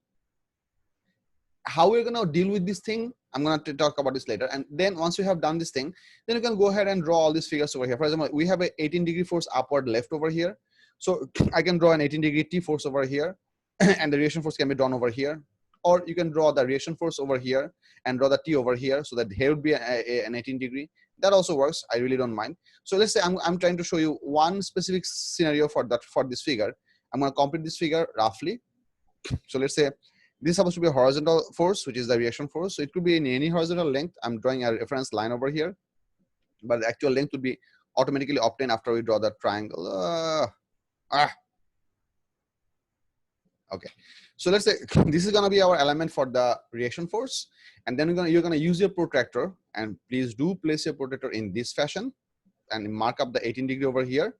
How we're going to deal with this thing, I'm going to talk about this later. And then once you have done this thing, then you can go ahead and draw all these figures over here. For example, we have a 18-degree force upward left over here. So I can draw an 18-degree T force over here, and the reaction force can be drawn over here. Or you can draw the reaction force over here and draw the T over here, so that here would be an 18-degree. That also works. I really don't mind. So let's say I'm trying to show you one specific scenario for this figure. I'm going to complete this figure roughly. So let's say this is supposed to be a horizontal force, which is the reaction force. So it could be in any horizontal length. I'm drawing a reference line over here, but the actual length would be automatically obtained after we draw the triangle. Okay. So let's say this is going to be our element for the reaction force, and then you're going to use your protractor, and please do place your protractor in this fashion and mark up the 18-degree over here,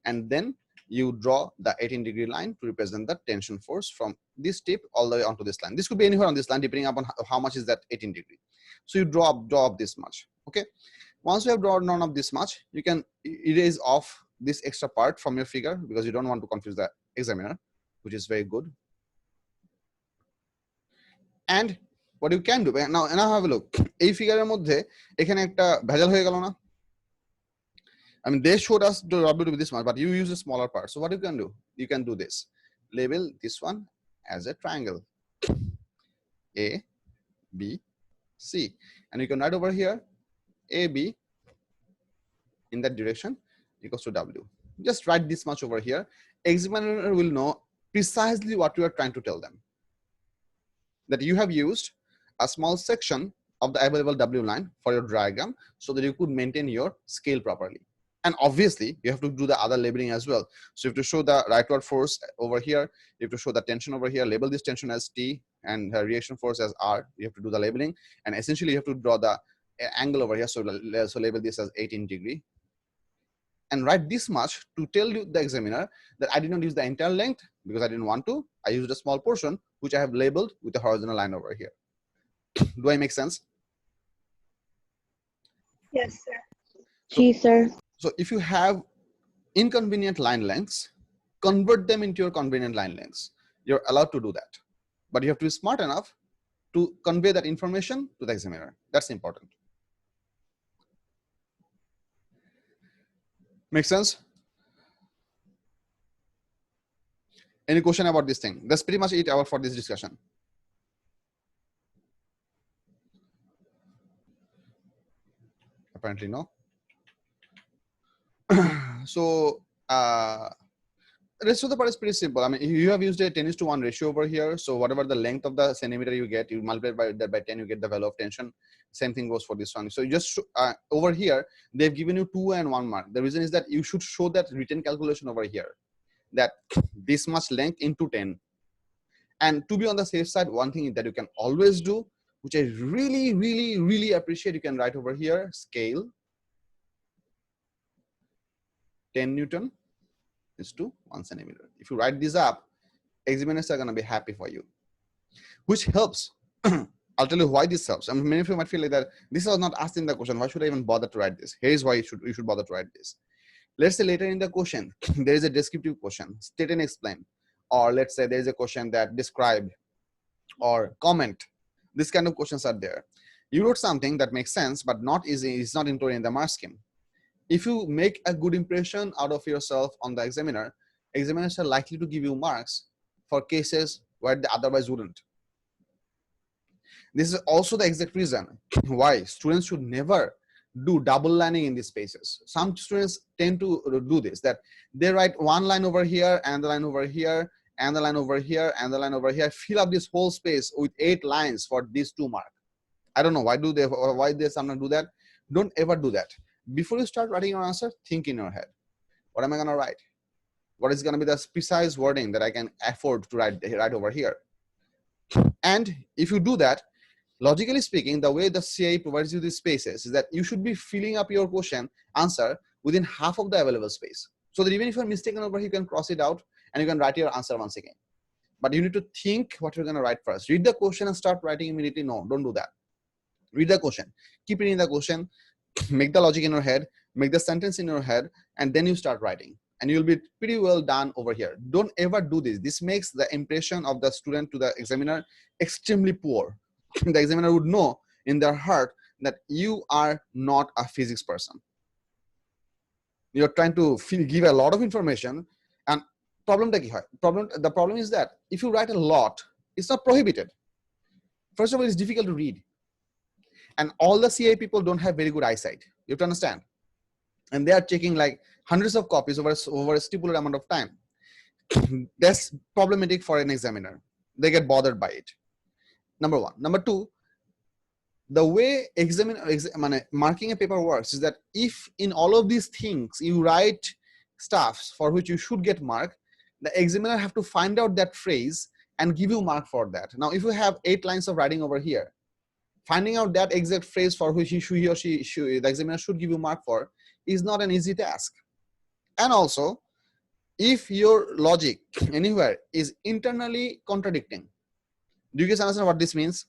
and then you draw the 18-degree line to represent the tension force from this tip all the way onto this line. This could be anywhere on this line depending upon how much is that 18-degree. So you draw up this much. Okay. Once you have drawn up this much, you can erase off this extra part from your figure, because you don't want to confuse the examiner, which is very good. and what you can do now have a look এই ফিগারের মধ্যে এখানে একটা ভেজাল হয়ে গেল না I mean they showed us the W to be this much but you use a smaller part so what you can do this label this one as a triangle A B C and you can write over here AB in that direction equals to W. Just write this much over here. Examiner will know precisely what you are trying to tell them. That you have used a small section of the available W line for your diagram so that you could maintain your scale properly. And obviously, you have to do the other labeling as well. So you have to show the rightward force over here. You have to show the tension over here. Label this tension as T and the reaction force as R. You have to do the labeling. And essentially, you have to draw the angle over here. So label this as 18 degree. And write this much to tell you the examiner that I did not use the entire length because I didn't want to. I used a small portion which I have labeled with a horizontal line over here. Do I make sense? Yes, sir. Yes, sir. So if you have inconvenient line lengths, convert them into your convenient line lengths. You're allowed to do that. But you have to be smart enough to convey that information to the examiner. That's important. Make sense? Any question about this thing? That's pretty much it for this discussion. Apparently no. So rest of the part is pretty simple. I mean, you have used a 10:1 ratio over here. So whatever the length of the centimeter you get, you multiply by that by 10, you get the value of tension. Same thing goes for this one. So you just over here, they've given you 2 and 1 mark. The reason is that you should show that written calculation over here, that this much length into 10. And to be on the safe side, one thing that you can always do, which I really appreciate, you can write over here, scale 10 Newton is to 1 centimeter. If you write this up, examiners are going to be happy for you, which helps. I'll tell you why this helps. I mean, many of you might feel like that this was not asked in the question. Why should I even bother to write this? Here's why you should bother to write this. Let's say later in the question, there is a descriptive question, state and explain. Or let's say there is a question that describe or comment. This kind of questions are there. You wrote something that makes sense, but not easy, is not included in the mark scheme. If you make a good impression out of yourself on the examiner, examiners are likely to give you marks for cases where they otherwise wouldn't. This is also the exact reason why students should never do double lining in these spaces. Some students tend to do this, that they write one line over here and the line over here and the line over here and the line over here, fill up this whole space with 8 lines for these 2 marks. I don't know why they sometimes do that. Don't ever do that. Before you start writing your answer, think in your head. What am I going to write? What is going to be the precise wording that I can afford to write over here? And if you do that, logically speaking, the way the CIE provides you these spaces is that you should be filling up your question answer within half of the available space. So that even if you're mistaken over, you can cross it out and you can write your answer once again. But you need to think what you're going to write first. Read the question and start writing immediately. No, don't do that. Read the question. Keep reading the question. Make the logic in your head. Make the sentence in your head. And then you start writing. And you'll be pretty well done over here. Don't ever do this. This makes the impression of the student to the examiner extremely poor. The examiner would know in their heart that you are not a physics person. You're trying to give a lot of information, and the problem is that if you write a lot, it's not prohibited. First of all, it's difficult to read, and all the CA people don't have very good eyesight. You have to understand, and they are checking like hundreds of copies over a stipulated amount of time. That's problematic for an examiner. They get bothered by it. Number one. Number two, the way marking a paper works is that if in all of these things you write stuff for which you should get mark, the examiner have to find out that phrase and give you mark for that. Now, if you have 8 lines of writing over here, finding out that exact phrase for which the examiner should give you mark for is not an easy task. And also, if your logic anywhere is internally contradicting, do you guys understand what this means?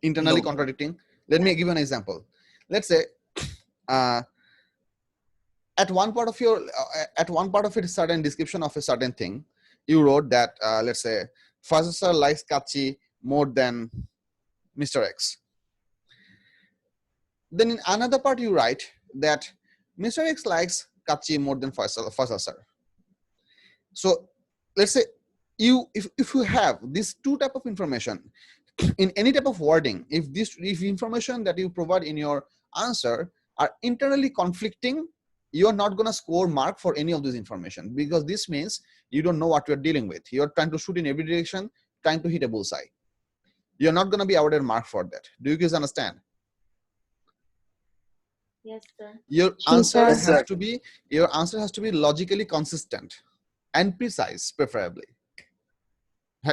Internally contradicting. Let me give you an example. Let's say at one part of a certain description of a certain thing, you wrote that let's say Faisal sir likes Kachi more than Mr. X. Then in another part you write that Mr. X likes Kachi more than Faisal sir. So let's say if you have these two type of information in any type of wording, if information that you provide in your answer are internally conflicting, you're not going to score mark for any of this information, because this means you don't know what you're dealing with. You're trying to shoot in every direction, trying to hit a bullseye. You're not going to be awarded mark for that. Do you guys understand? Yes, sir. Your Yes, answer sir. has to be logically consistent and precise, preferably.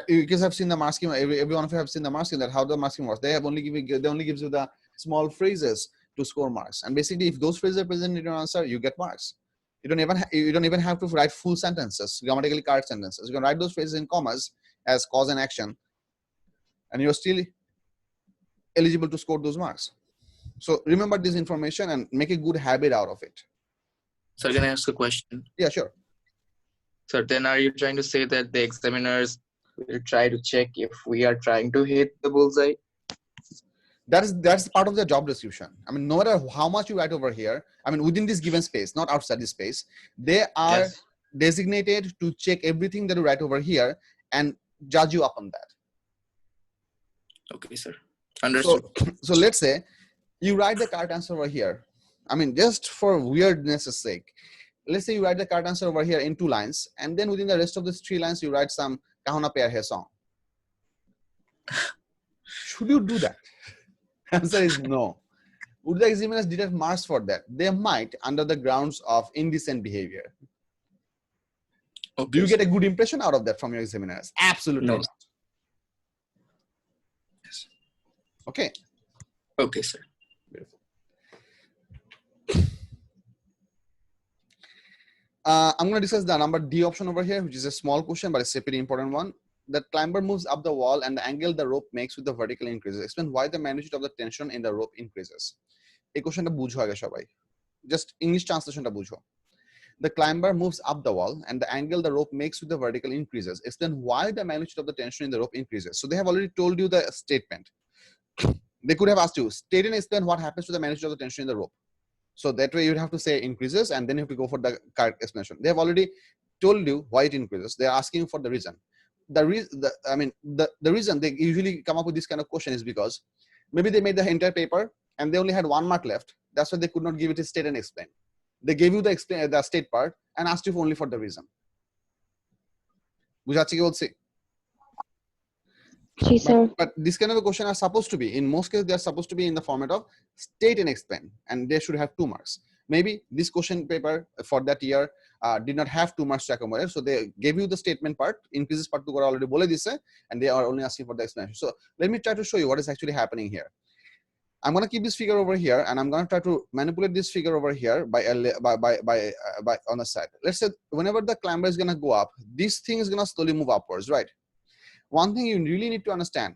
You guys have seen the mark scheme. Every one of you have seen the mark scheme, that how the mark scheme works. They only gives you the small phrases to score marks, and basically, if those phrases are present in your answer, you get marks. You don't even have to write full sentences, grammatically correct sentences. You can write those phrases in commas as cause and action, and you're still eligible to score those marks. So remember this information and make a good habit out of it. Sir, can I ask a question? Yeah, sure. Sir, then are you trying to say that the examiners will try to check if we are trying to hit the bullseye? That's part of the job description. I mean, no matter how much you write over here, I mean, within this given space, not outside this space, they are Yes. designated to check everything that you write over here and judge you upon that. Okay, sir. Understood. So let's say you write the correct answer over here. I mean, just for weirdness' sake, let's say you write the correct answer over here in 2 lines, and then within the rest of the 3 lines, you write some Kahuna Pyar Hai song. Should you do that? Answer is no. Would the examiners deduct marks for that? They might, under the grounds of indecent behavior. Okay, Do you sir. get a good impression out of that from your examiners? Absolutely No. not. Yes. Okay. Okay, sir. Beautiful. I'm going to discuss the number D option over here, which is a small question, but it's a pretty important one. The climber moves up the wall and the angle the rope makes with the vertical increases. Explain why the magnitude of the tension in the rope increases. A question just English translation. The climber moves up the wall and the angle the rope makes with the vertical increases. Explain why the magnitude of the tension in the rope increases. So they have already told you the statement. They could have asked you, state and explain what happens to the magnitude of the tension in the rope. So that way you'd have to say increases, and then you have to go for the correct explanation. They have already told you why it increases. They're asking for the reason. The reason they usually come up with this kind of question is because maybe they made the entire paper and they only had 1 mark left. That's why they could not give it a state and explain. They gave you the state part and asked you only for the reason. বুঝাচ্ছি কি বলছি? Yes, sir. But this kind of a question are supposed to be, in most cases, they are supposed to be in the format of state and explain, and they should have 2 marks. Maybe this question paper for that year did not have 2 marks to accommodate, so they gave you the statement part, increases part to already bole dise, and they are only asking for the explanation. So let me try to show you what is actually happening here. I'm going to keep this figure over here, and I'm going to try to manipulate this figure over here by on the side. Let's say whenever the climber is going to go up, this thing is going to slowly move upwards, right? One thing you really need to understand,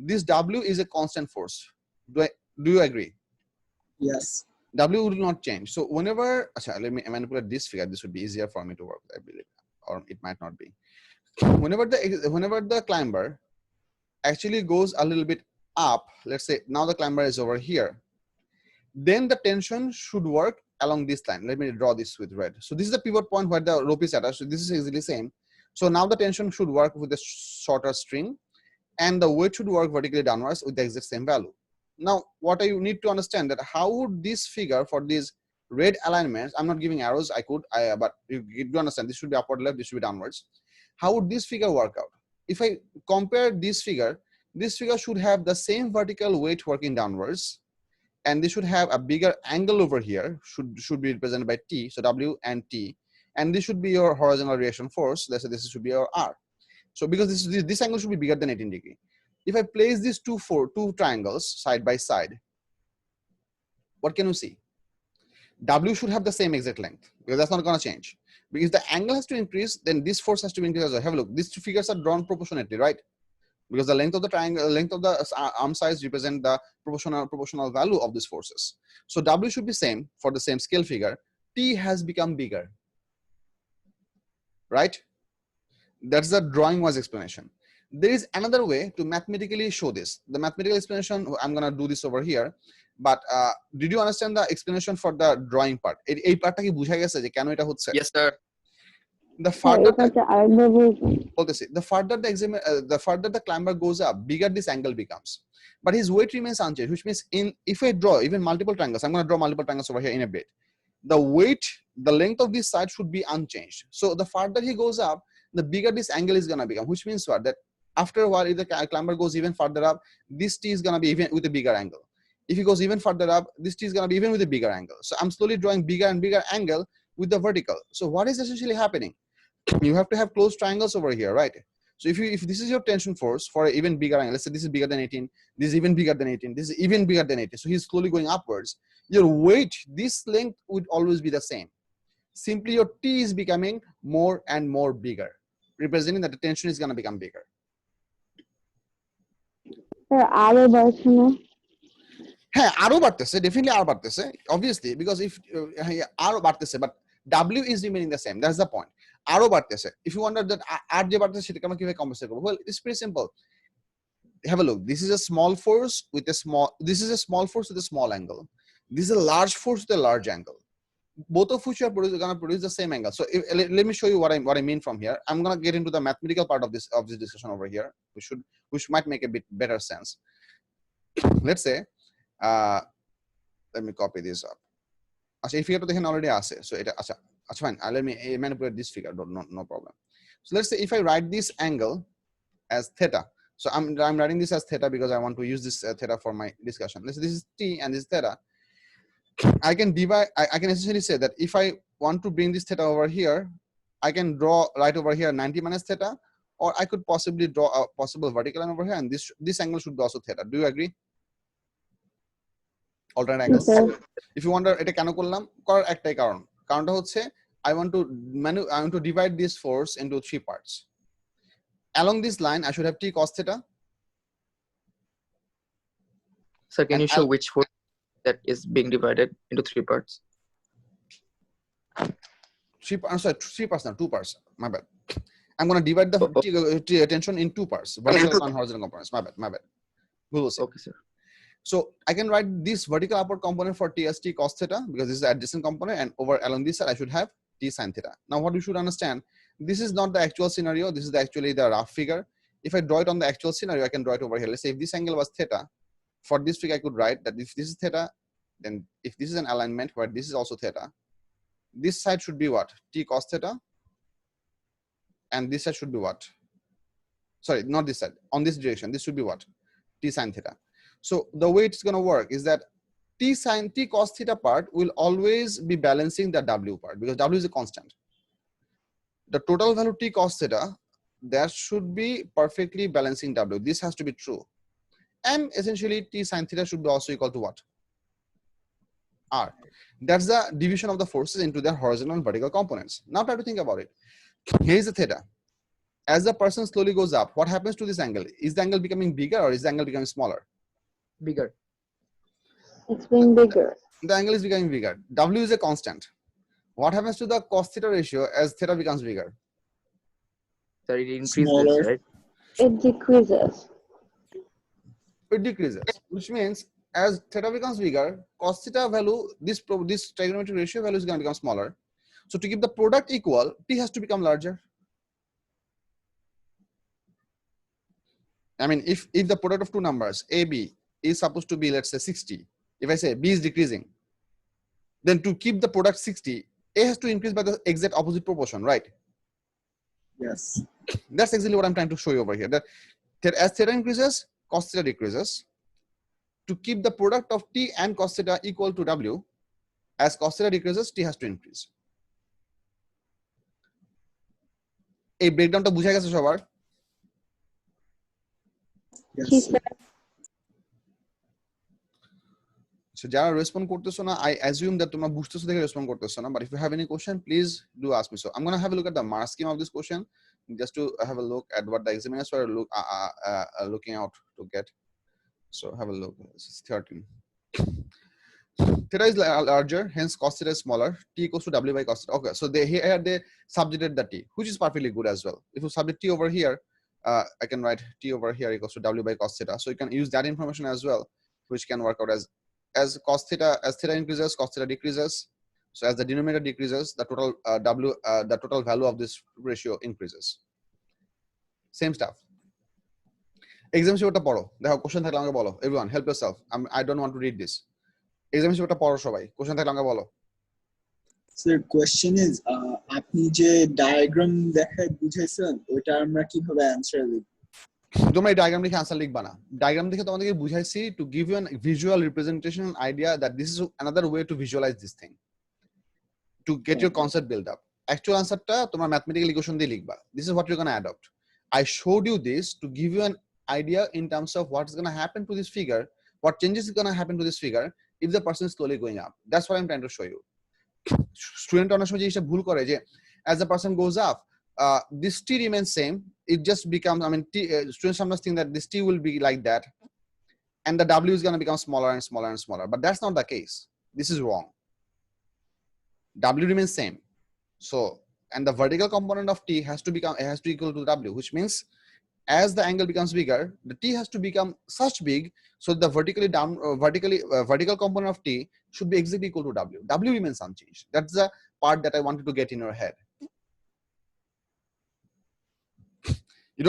this W is a constant force. Do you agree? Yes. W will not change. So whenever, let me manipulate this figure. This would be easier for me to work, I believe, or it might not be. Whenever the climber actually goes a little bit up, let's say now the climber is over here, then the tension should work along this line. Let me draw this with red. So this is the pivot point where the rope is attached. So this is easily same. So now the tension should work with the shorter string, and the weight should work vertically downwards with the exact same value. Now, what you need to understand that how would this figure for these red alignments, I'm not giving arrows, but you do understand this should be upward left, this should be downwards. How would this figure work out? If I compare this figure should have the same vertical weight working downwards, and this should have a bigger angle over here, should be represented by T, so W and T. And this should be your horizontal reaction force. Let's say this should be your R. So because this angle should be bigger than 18 degrees. If I place these two triangles side by side, what can you see? W should have the same exact length, because that's not going to change. Because the angle has to increase, then this force has to increase as well. Have a look. These two figures are drawn proportionately, right? Because the length of the triangle, length of the arm size represent the proportional value of these forces. So W should be same for the same scale figure. T has become bigger, right? That's the drawing wise explanation. There is another way to mathematically show this. The mathematical explanation, I'm gonna do this over here. But did you understand the explanation for the drawing part? এই পার্টটা কি বুঝা গেছে যে কেন এটা হচ্ছে? Yes, sir. The further the further the climber goes up, bigger this angle becomes. But his weight remains unchanged, which means if I draw even multiple triangles, I'm going to draw multiple triangles over here in a bit. The weight, the length of this side should be unchanged. So the further he goes up, the bigger this angle is going to become, which means what? That after a while, if the climber goes even further up, this T is going to be even with a bigger angle. If he goes even further up, this T is going to be even with a bigger angle. So I'm slowly drawing bigger and bigger angle with the vertical. So what is essentially happening? You have to have close triangles over here, right? So if this is your tension force for an even bigger angle, let's say this is bigger than 18, this is even bigger than 18, this is even bigger than 18. So he's slowly going upwards. Your weight, this length would always be the same. Simply your T is becoming more and more bigger, representing that the tension is going to become bigger. হ্যাঁ আরো বাড়তেছে, definitely আরো বাড়তেছে, obviously, because if আরো বাড়তেছে, but W is remaining the same. That's the point. আরো বাড়তেছে. If you wonder that আর যে বাড়তেছে সেটাকে আমরা কিভাবে compensate করব? Well, it's pretty simple. Have a look. This is a small force with a small. This is a small force with a small angle. This is a large force with a large angle. Both of which are going to produce the same angle. So let me show you what I mean from here. I'm going to get into the mathematical part of this discussion over here, which might make a bit better sense. Let's say, let me copy this up. If you have to already ask it, so it's fine. Let me manipulate this figure. No problem. So let's say if I write this angle as theta. So I'm writing this as theta because I want to use this theta for my discussion. Let's say this is T and this is theta. I can divide. I can essentially say that if I want to bring this theta over here, I can draw right over here 90 minus theta, or I could possibly draw a possible vertical line over here, and this angle should be also theta. Do you agree? Alternate angles. If you wonder এটা কেন করলাম, করার একটাই কারণটা হচ্ছে I want to divide this force into 3 parts. Along this line I should have T cos theta. Sir, can you show which force that is being divided into 3 parts? 3 parts, sorry, 3 parts, not 2 parts. My bad. I'm going to divide the tension in 2 parts, vertical and horizontal components. My bad. Okay, sir. So I can write this vertical upward component for T as T cos theta because this is the adjacent component, and over along this side I should have T sin theta. Now what you should understand, this is not the actual scenario, this is actually the rough figure. If I draw it on the actual scenario, I can draw it over here. Let's say if this angle was theta, for this figure I could write that if this is theta, then if this is an alignment where this is also theta, this side should be what? T cos theta, and this side should be what? Sorry, not this side, on this direction, this should be what? T sin theta. So the way it's going to work is that T cos theta part will always be balancing the W part because W is a constant. The total value T cos theta, that should be perfectly balancing W. This has to be true. And essentially T sin theta should be also equal to what? R. That's the division of the forces into their horizontal and vertical components. Now try to think about it. Here is the theta. As the person slowly goes up, what happens to this angle? Is the angle becoming bigger or is the angle becoming smaller? Bigger. It's being bigger. The angle is becoming bigger. W is a constant. What happens to the cos theta ratio as theta becomes bigger? Sir, it increases, Smaller. right? It decreases. It decreases, which means as theta becomes bigger, cos theta value, this trigonometric ratio value is going to become smaller. So to keep the product equal, T has to become larger. I mean, if the product of two numbers, A, B, is supposed to be, let's say 60. If I say B is decreasing, then to keep the product 60, A has to increase by the exact opposite proportion, right? Yes. That's exactly what I'm trying to show you over here. That as theta increases, cos theta decreases. To keep the product of T and cos theta equal to W, as cos theta decreases, T has to increase. এই ব্রেকডাউনটা বুঝা গেছে সবার? Yes. Sir. So যারা respond করতেছো না, I assume that তোমরা বুঝতেছো দেখে রেসপন্ড করতেছো না, but if you have any question, please do ask me. So I'm going to have a look at the mark scheme of this question just to have a look at what the examiners were looking out to get. So have a look. This is 13. Theta is larger, hence cos theta is smaller. T equals to W by cos theta. Okay, so here they subjected the T, which is perfectly good as well. If you subject T over here, I can write T over here equals to W by cos theta. So you can use that information as well, which can work out as cos theta, as theta increases, cos theta decreases. So as the denominator decreases, the total value of this ratio increases. Same stuff. Exam sheetটা পড়ো, দেখো question থাকলে আমাকে বলো। Everyone help yourself. I don't want to read this. Exam sheetটা পড়ো সবাই, question থাকলে আমাকে বলো। Sir, question is, আপনি যে ডায়াগ্রাম দেখায় বুঝাইছেন ওইটা আমরা কিভাবে অ্যানসার লিখব? তোমরা এই ডায়াগ্রাম দেখে আনসার লিখবা না। ডায়াগ্রাম দেখে তোমাদেরকে বুঝাইছি to give you a visual representation idea that this is another way to visualize this thing, to get your concept built up. Actual answerটা তোমরা mathematical equation দিয়ে লিখবা। This is what you're going to adopt. I showed you this to give you an idea in terms of what's going to happen to this figure, what changes is going to happen to this figure if the person is slowly going up. That's what I'm trying to show you. Student অনেক সময় জিনিসটা ভুল করে যে as the person goes up, this T remains same. It just becomes, students sometimes think that this T will be like that, and the W is going to become smaller and smaller and smaller. But that's not the case. This is wrong. W remains same. So, and the vertical component of T has to equal to W, which means as the angle becomes bigger, the T has to become such big so the vertical component of T should be exactly equal to W. W remains unchanged. That's the part that I wanted to get in your head. You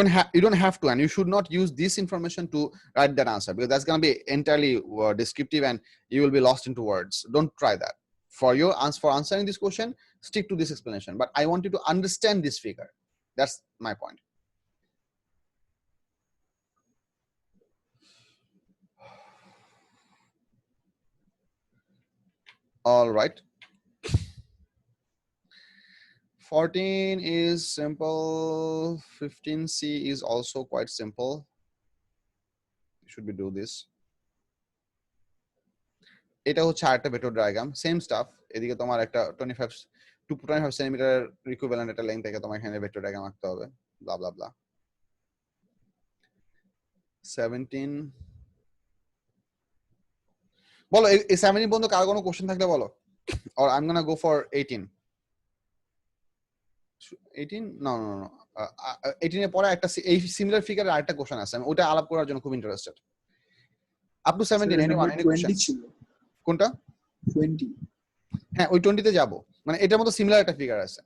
don't have to, and you should not use this information to write that answer, because that's going to be entirely descriptive and you will be lost into words. Don't try that. For answering this question, stick to this explanation. But I want you to understand this figure. That's my point. All right. 14 is simple. 15C is also quite simple. Should we do this? এটা হচ্ছে আরেকটা vector diagram, same staff. এদিকে তোমার একটা 25 centimetre equivalent একটা length থেকে তোমার এখানে ভেক্টর ডায়াগ্রাম আঁকতে হবে, ব্লা ব্লা ব্লা। 17 বলো, এই 17 পর্যন্ত কার কোনো কোশ্চেন থাকলে বলো, or I'm gonna go for 18. 18 no 18 এর পরে একটা এই সিমিলার ফিগারের আরেকটা কোশ্চেন আছে, আমি ওটা আলাপ করার জন্য খুব interested. Up to 17 anyone any question? কোনটা? 20। হ্যাঁ, ওই 20 তে যাব, মানে এটার মতো সিমিলার একটা ফিগার আছে।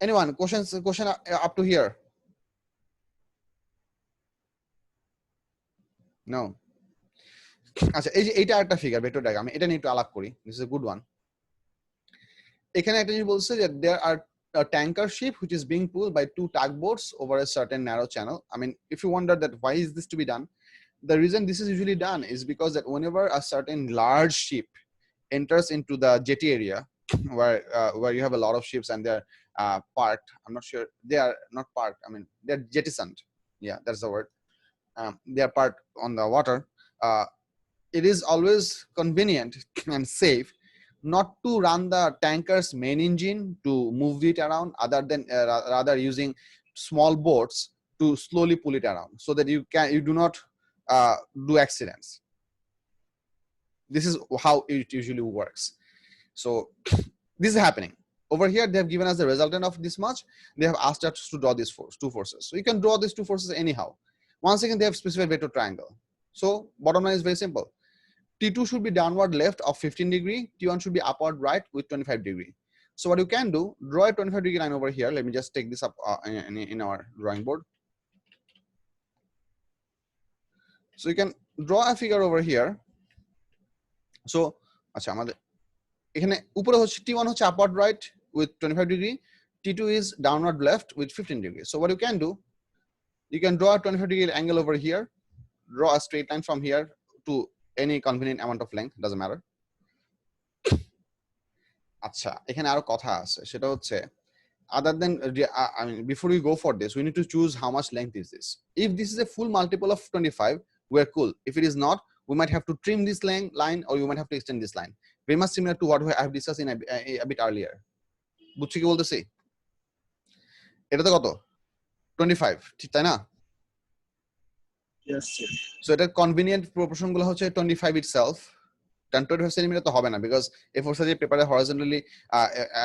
anyone question up to here? no. আচ্ছা, এই যে এইটা একটা ফিগার ভেক্টর ডায়াগ্রাম, এটা নিয়ে একটু আলাপ করি। This is a good one. এখানে একটা জিনিস বলছে যে there are a tanker ship which is being pulled by 2 tugboats over a certain narrow channel. If you wonder that why is this to be done, the reason this is usually done is because that whenever a certain large ship enters into the jetty area where you have a lot of ships and they're parked, I'm not sure, they are not parked, they're jettisoned, yeah, that's the word. They are parked on the water. It is always convenient and safe not to run the tanker's main engine to move it around, rather using small boats to slowly pull it around, so that you do not do accidents. This is how it usually works. So this is happening over here. They have given us the resultant of this much. They have asked us to draw these two forces. So you can draw these two forces anyhow. Once again, they have specified vector triangle. So bottom line is very simple. T2 should be downward left of 15 degree. T1 should be upward right with 25 degree. So what you can do, draw a 25 degree line over here. Let me just take this up in our drawing board. So you can draw a figure over here. So আচ্ছা, আমাদের এখানে উপরে হচ্ছে T1 হচ্ছে upward right with 25 degree. T2 is downward left with 15 degree. So what you can do, you can draw a 25 degree angle over here. Draw a straight line from here to any convenient amount of length, doesn't matter. আচ্ছা, এখানে আরো কথা আছে, সেটা হচ্ছে other than before we go for this, we need to choose how much length is this. If this is a full multiple of 25, we're cool. If it is not, we might have to trim this line or you might have to extend this line. Very much similar to what I have discussed in a bit earlier. বুঝছি কি বলতেছি? এটা তো কত? 25, ঠিক তাই না? Yes sir. So এটা convenient proportion গুলো হচ্ছে 25 itself. 25 centimeter তো হবে না, because A4 size paper horizontally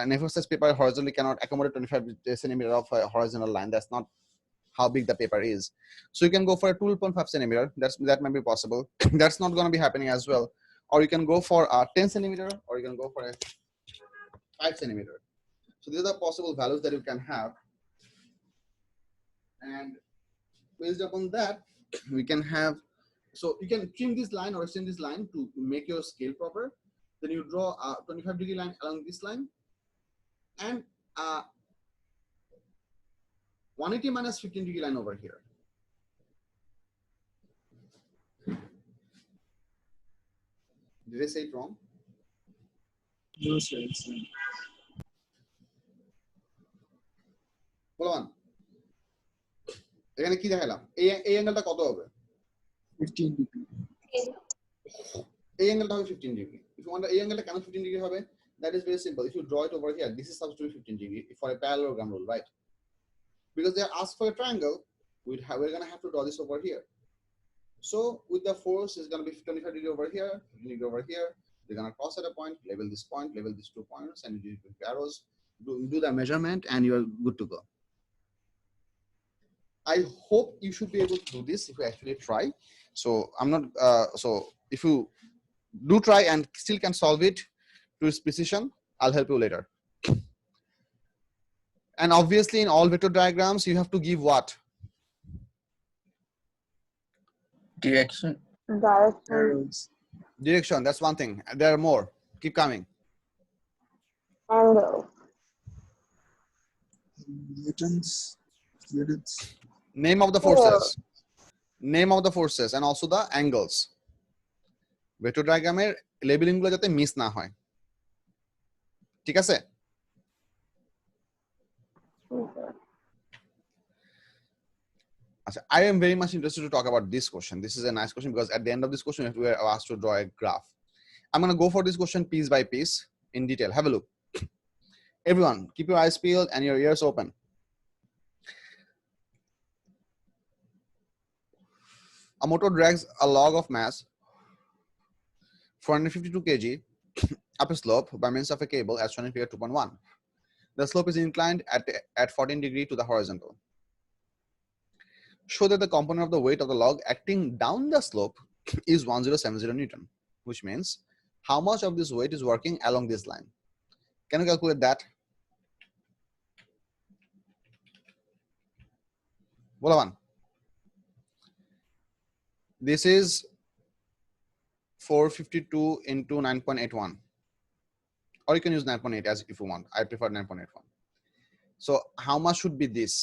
an A4 size paper horizontally cannot accommodate 25 centimeter of horizontal line. That's not how big the paper is. So you can go for a 2.5 centimeter. That might be possible. That's not going to be happening as well. Or you can go for a 10 centimeter, or you can go for a 5 centimeter. So these are the possible values that you can have. And based upon that, we can have, so you can trim this line or extend this line to make your scale proper. Then you draw a 25-degree line along this line, and 180 minus 15-degree line over here. Did I say it wrong? No, sir. It's not. Hold on. এখানে কি দেখালাম? এই অ্যাঙ্গেলটা কত হবে? 15 degree. এই অ্যাঙ্গেলটা হবে 15 degree. If you want এই অ্যাঙ্গেলটা কেন 15 degree হবে? That is very simple. If you draw it over here, this is supposed to be 15 degree for a parallelogram rule, right? Because they are asked for a triangle, we're going to have to draw this over here. So with the force, it's going to be 25 degree over here, 15 degree over here. They're going to cross at a point, level these 2 points, and you do arrows, do the measurement, and you're good to go. I hope you should be able to do this if you actually try. So I'm not, so if you do try and still can solve it to its precision, I'll help you later. And obviously in all vector diagrams, you have to give what? Direction. Arrows. Direction, that's one thing. There are more. Keep coming. Angle. Newtons. Units. Name of the forces. Name of the forces and also the angles. Vector diagram এর labelling গুলো যাতে miss না হয়। ঠিক আছে? I am very much interested to talk about this question. This is a nice question because at the end of this question, we are asked to draw a graph. I'm going to go for this question piece by piece in detail. Have a look. Everyone, keep your eyes peeled and your ears open. A motor drags a log of mass 452 kg up a slope by means of a cable as shown in figure 2.1. The slope is inclined at 14 degree to the horizontal. Show that the component of the weight of the log acting down the slope is 1070 Newton, which means how much of this weight is working along this line. Can you calculate that? Bolavan. This is 452 into 9.81. Or you can use 9.8 as if you want. I prefer 9.81. So how much should be this?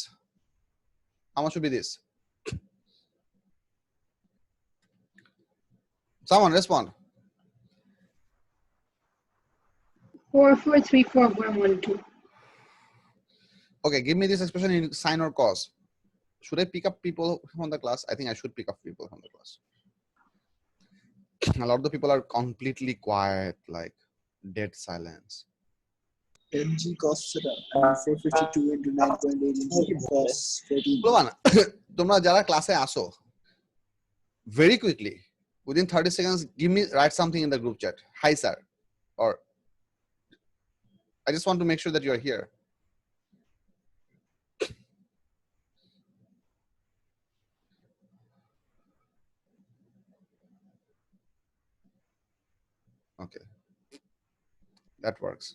How much should be this? Someone respond. 4434.12. Okay, give me this expression in sine or cos. Should I pick up people from the class? I think I should pick up people from the class. A lot of the people are completely quiet, like dead silence. mg cos theta. 452 into 9.8 into cos 14. Bolavan, তোমরা যারা ক্লাসে আসো, very quickly, within 30 seconds, write something in the group chat. Hi, sir. Or I just want to make sure that you're here. Okay, that works.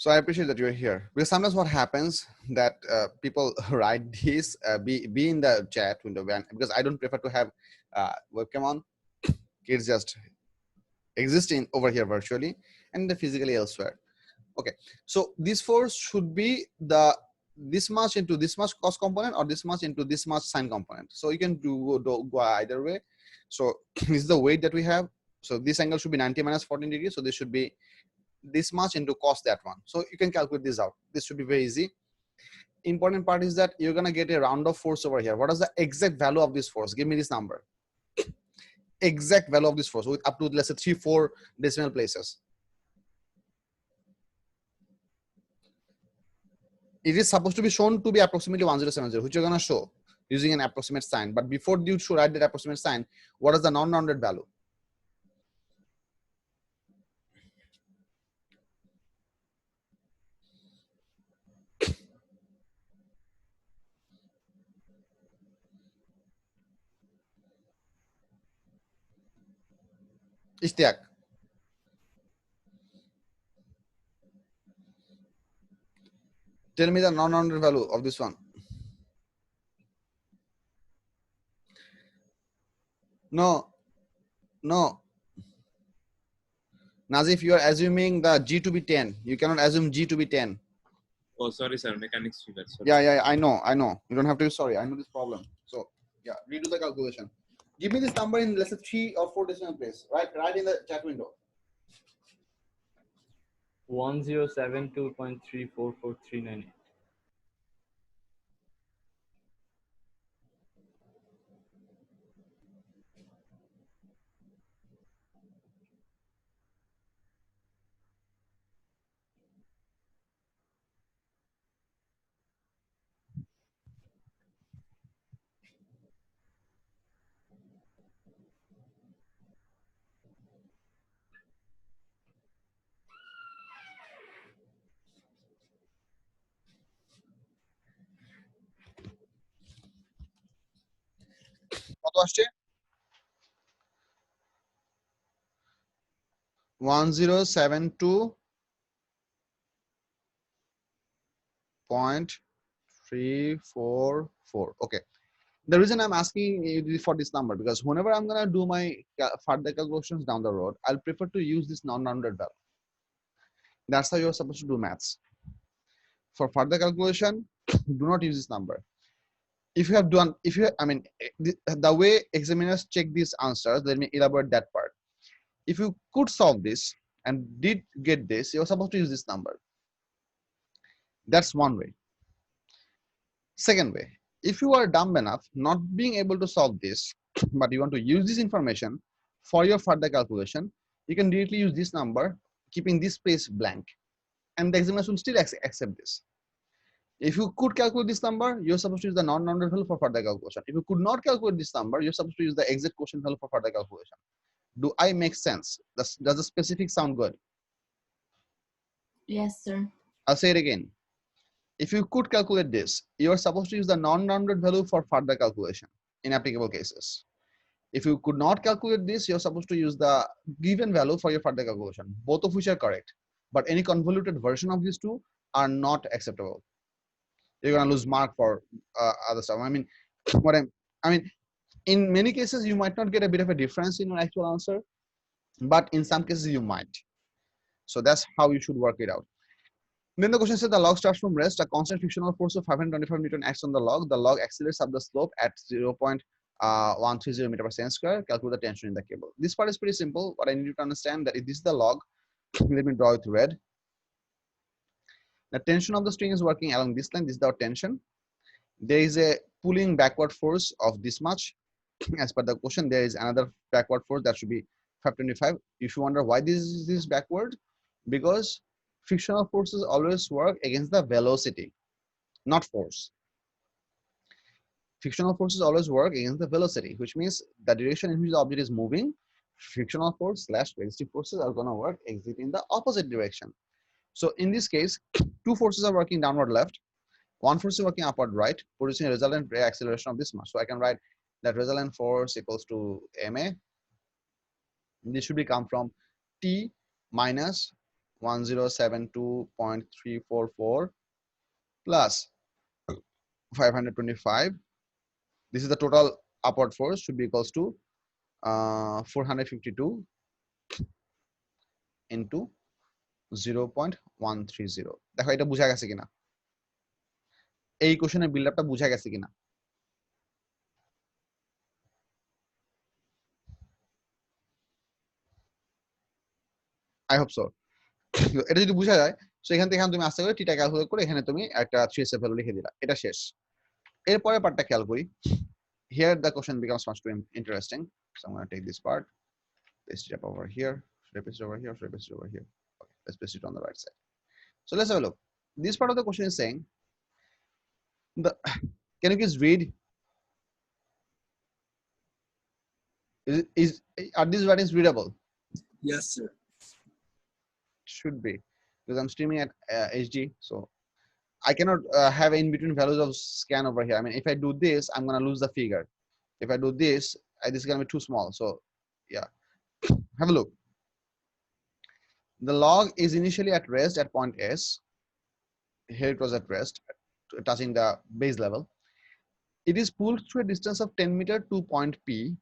So I appreciate that you're here because sometimes what happens that people write this be in the chat window because I don't prefer to have webcam on. Kids just existing over here virtually and physically elsewhere. Okay, so this force should be this much into this much cos component or this much into this much sine component. So you can go either way. So this is the weight that we have. So this angle should be 90 minus 14 degrees. So this should be this much into cos that one. So you can calculate this out. This should be very easy. Important part is that you're gonna get a round of force over here. What is the exact value of this force? Give me this number. Exact value of this force with up to let's say 3-4 decimal places. It is supposed to be shown to be approximately 1070, which you're gonna show. using an approximate sign. But before you should write that approximate sign, what is the non-rounded value? Ishtiaq. Tell me the non-rounded value of this one. No. Nazif, you are assuming the G to be 10. You cannot assume G to be 10. Oh, sorry, sir. Mechanics fever. Sorry. Yeah, I know. You don't have to be sorry. I know this problem. So, yeah, redo the calculation. Give me this number in, let's say, 3 or 4 decimal place. Right in the chat window. 1072.344398. কত আসছে? 1072.344. Okay. The reason I'm asking you for this number, because whenever I'm gonna do my further calculations down the road, I'll prefer to use this non-rounded value. That's how you're supposed to do maths. For further calculation, do not use this number. If you have done, the way examiners check these answers, let me elaborate that part. If you could solve this and did get this, you're supposed to use this number. That's one way. Second way, if you are dumb enough not being able to solve this, but you want to use this information for your further calculation, you can directly use this number, keeping this space blank, and the examiner will still accept this. If you could calculate this number, you're supposed to use the non-rounded value for further calculation. If you could not calculate this number, you're supposed to use the exact quotient value for further calculation. Do I make sense? Does the specific sound good? Yes, sir. I'll say it again. If you could calculate this, you're supposed to use the non-rounded value for further calculation in applicable cases. If you could not calculate this, you're supposed to use the given value for your further calculation, both of which are correct. But any convoluted version of these two are not acceptable. You're gonna lose mark for other stuff. In many cases, you might not get a bit of a difference in your actual answer, but in some cases you might. So that's how you should work it out. Then the question says the log starts from rest. A constant frictional force of 525 Newton acts on the log. The log accelerates up the slope at 0.130 meter per second square. Calculate the tension in the cable. This part is pretty simple. What I need you to understand that if this is the log, let me draw it red. The tension of the string is working along this line. This is the tension. There is a pulling backward force of this much. As per the question, there is another backward force that should be 525. If you wonder why this is backward, because frictional forces always work against the velocity, not force. Frictional forces always work against the velocity, which means the direction in which the object is moving, frictional force / resistive forces are going to work in the opposite direction. So in this case, two forces are working downward left, one force is working upward right, producing a resultant acceleration of this much. So I can write that resultant force equals to ma. This should be come from T minus 1072.344 plus 525. This is the total upward force, should be equals to 452 into 0.130. দেখো এটা বুঝা গেছে কিনা, এই কোশ্চেনের build আপটা বুঝা গেছে কিনা? I hope so. এটা যদি বুঝা যায়, সো এখান থেকে তুমি আস্তে করে টিটা ক্যালকুলেট করে এখানে তুমি একটা 3s ভ্যালু লিখে দিলা, এটা শেষ। এরপরে পার্টটা খেয়াল করি। Here the question becomes much too interesting. So I'm going to take this part, paste it up over here, should I paste it over here, should I paste it over here? Okay, let's paste it on the right side. So let's have a look. This part of the question is saying, can you please read Are these writings readable? Yes, sir. Should be, because I'm streaming at HD, so I cannot have in between values of scan over here. I mean, if I do this, I'm gonna lose the figure. If I do this, this is gonna be too small. So yeah, have a look. The log is initially at rest at point S. Here it was at rest, touching the base level. It is pulled through a distance of 10 meters to point P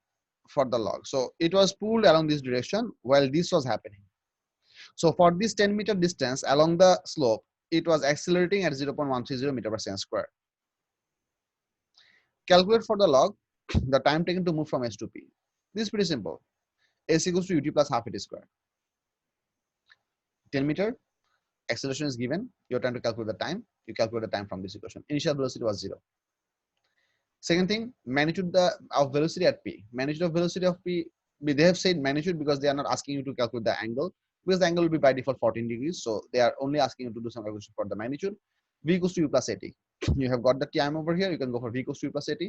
for the log. So it was pulled along this direction while this was happening. So for this 10-meter distance along the slope, it was accelerating at 0.130 meter per second square. Calculate for the log the time taken to move from S to P. This is pretty simple. S equals to ut plus half it square. 10 meter acceleration is given. You're trying to calculate the time. You calculate the time from this equation. Initial velocity was 0. Second thing, magnitude of velocity at P. Magnitude of velocity of P, they have said magnitude because they are not asking you to calculate the angle, because the angle will be by default 14 degrees. So they are only asking you to do some calculation for the magnitude. V equals to U plus AT. You have got the time over here. You can go for V equals to U plus AT.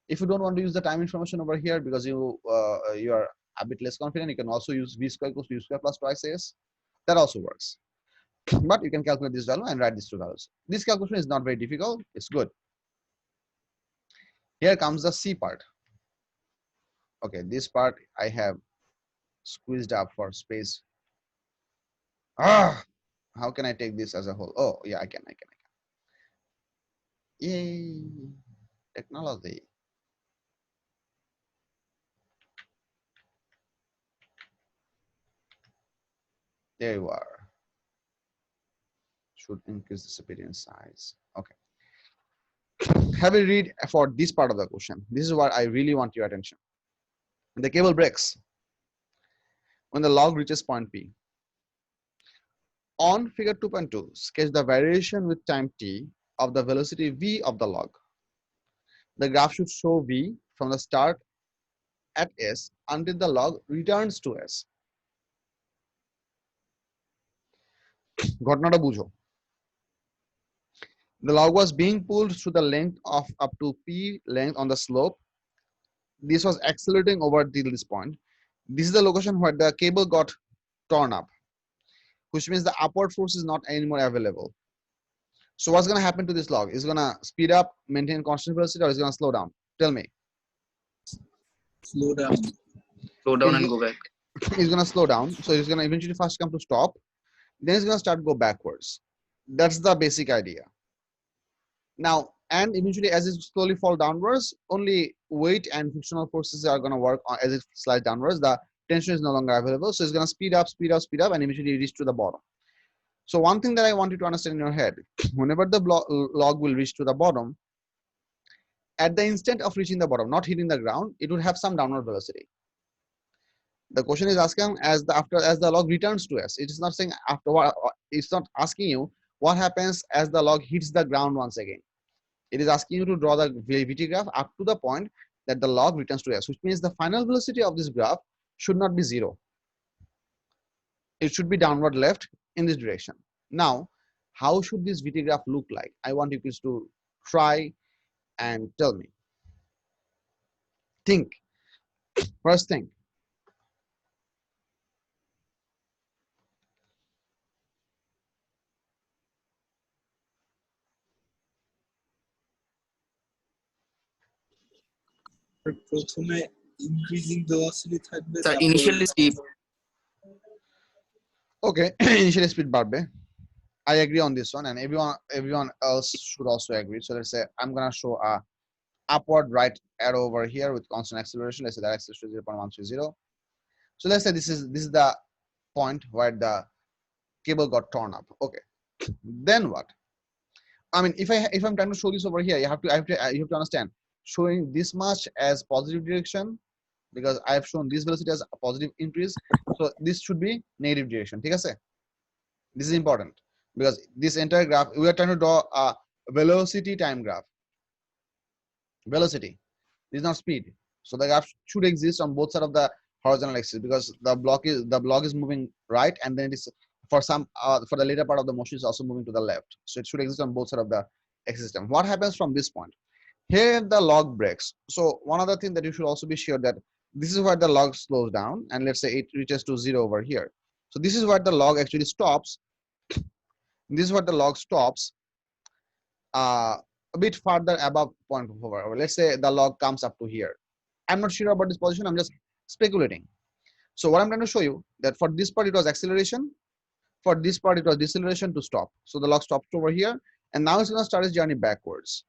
If you don't want to use the time information over here because you are a bit less confident, you can also use V square equals to U square plus twice AS. That also works. But you can calculate this value and write these two values. This calculation is not very difficult. It's good. Here comes the C part. Okay, this part I have squeezed up for space. How can I take this as a whole? Oh, yeah, I can. Yay, technology. There you are. Should increase the superior size. Okay. Have a read for this part of the question. This is what I really want your attention. The cable breaks when the log reaches point P. On figure 2.2, sketch the variation with time t of the velocity v of the log. The graph should show v from the start at S until the log returns to S. ঘটনাটা বুঝো। The log was being pulled through the length of up to P length on the slope. This was accelerating over till this point. This is the location where the cable got torn up, which means the upward force is not anymore available. So what's going to happen to this log? Is it going to speed up, maintain constant velocity, or is it going to slow down? Tell me. Slow down. Slow down and go back. It's going to slow down. So it's going to eventually first come to stop. Then it's going to start go backwards. That's the basic idea. Now, and eventually as it slowly fall downwards, only weight and frictional forces are going to work on as it slides downwards. The tension is no longer available. So it's going to speed up, and eventually reach to the bottom. So one thing that I want you to understand in your head, whenever the log will reach to the bottom, at the instant of reaching the bottom, not hitting the ground, it would have some downward velocity. The question is asking as the log returns to S. It is not saying afterward. It's not asking you what happens as the log hits the ground once again. It is asking you to draw the VT graph up to the point that the log returns to S, which means the final velocity of this graph should not be 0. It should be downward left in this direction. Now, how should this VT graph look like? I want you to try and tell me. Think. First thing. প্রথমে increasing velocity থাকবে Sir, initially steep. Okay, initially speed বাড়বে. I agree on this one, and everyone else should also agree. So let's say I'm gonna show a upward right arrow over here with constant acceleration. Let's say that acceleration is 0.130. So let's say this is the point where the cable got torn up. Okay, then what? I mean, if I'm trying to show this over here, you have to understand, showing this much as positive direction, because I have shown this velocity as a positive increase, so this should be negative direction. ঠিক আছে? This is important because this entire graph, we are trying to draw a velocity time graph. Velocity, this is not speed. So the graph should exist on both sides of the horizontal axis, because the block is moving right, and then it is for the later part of the motion is also moving to the left. So it should exist on both sides of the axis system. What happens from this point? Here the log breaks. So one other thing that you should also be sure that This is where the log slows down, and let's say it reaches to 0 over here. So this is where the log actually stops. This is where the log stops a bit further above 0.4. Let's say the log comes up to here. I'm not sure about this position, I'm just speculating. So what I'm trying to show you that for this part it was acceleration, for this part it was deceleration to stop. So the log stops over here, and now it's going to start its journey backwards.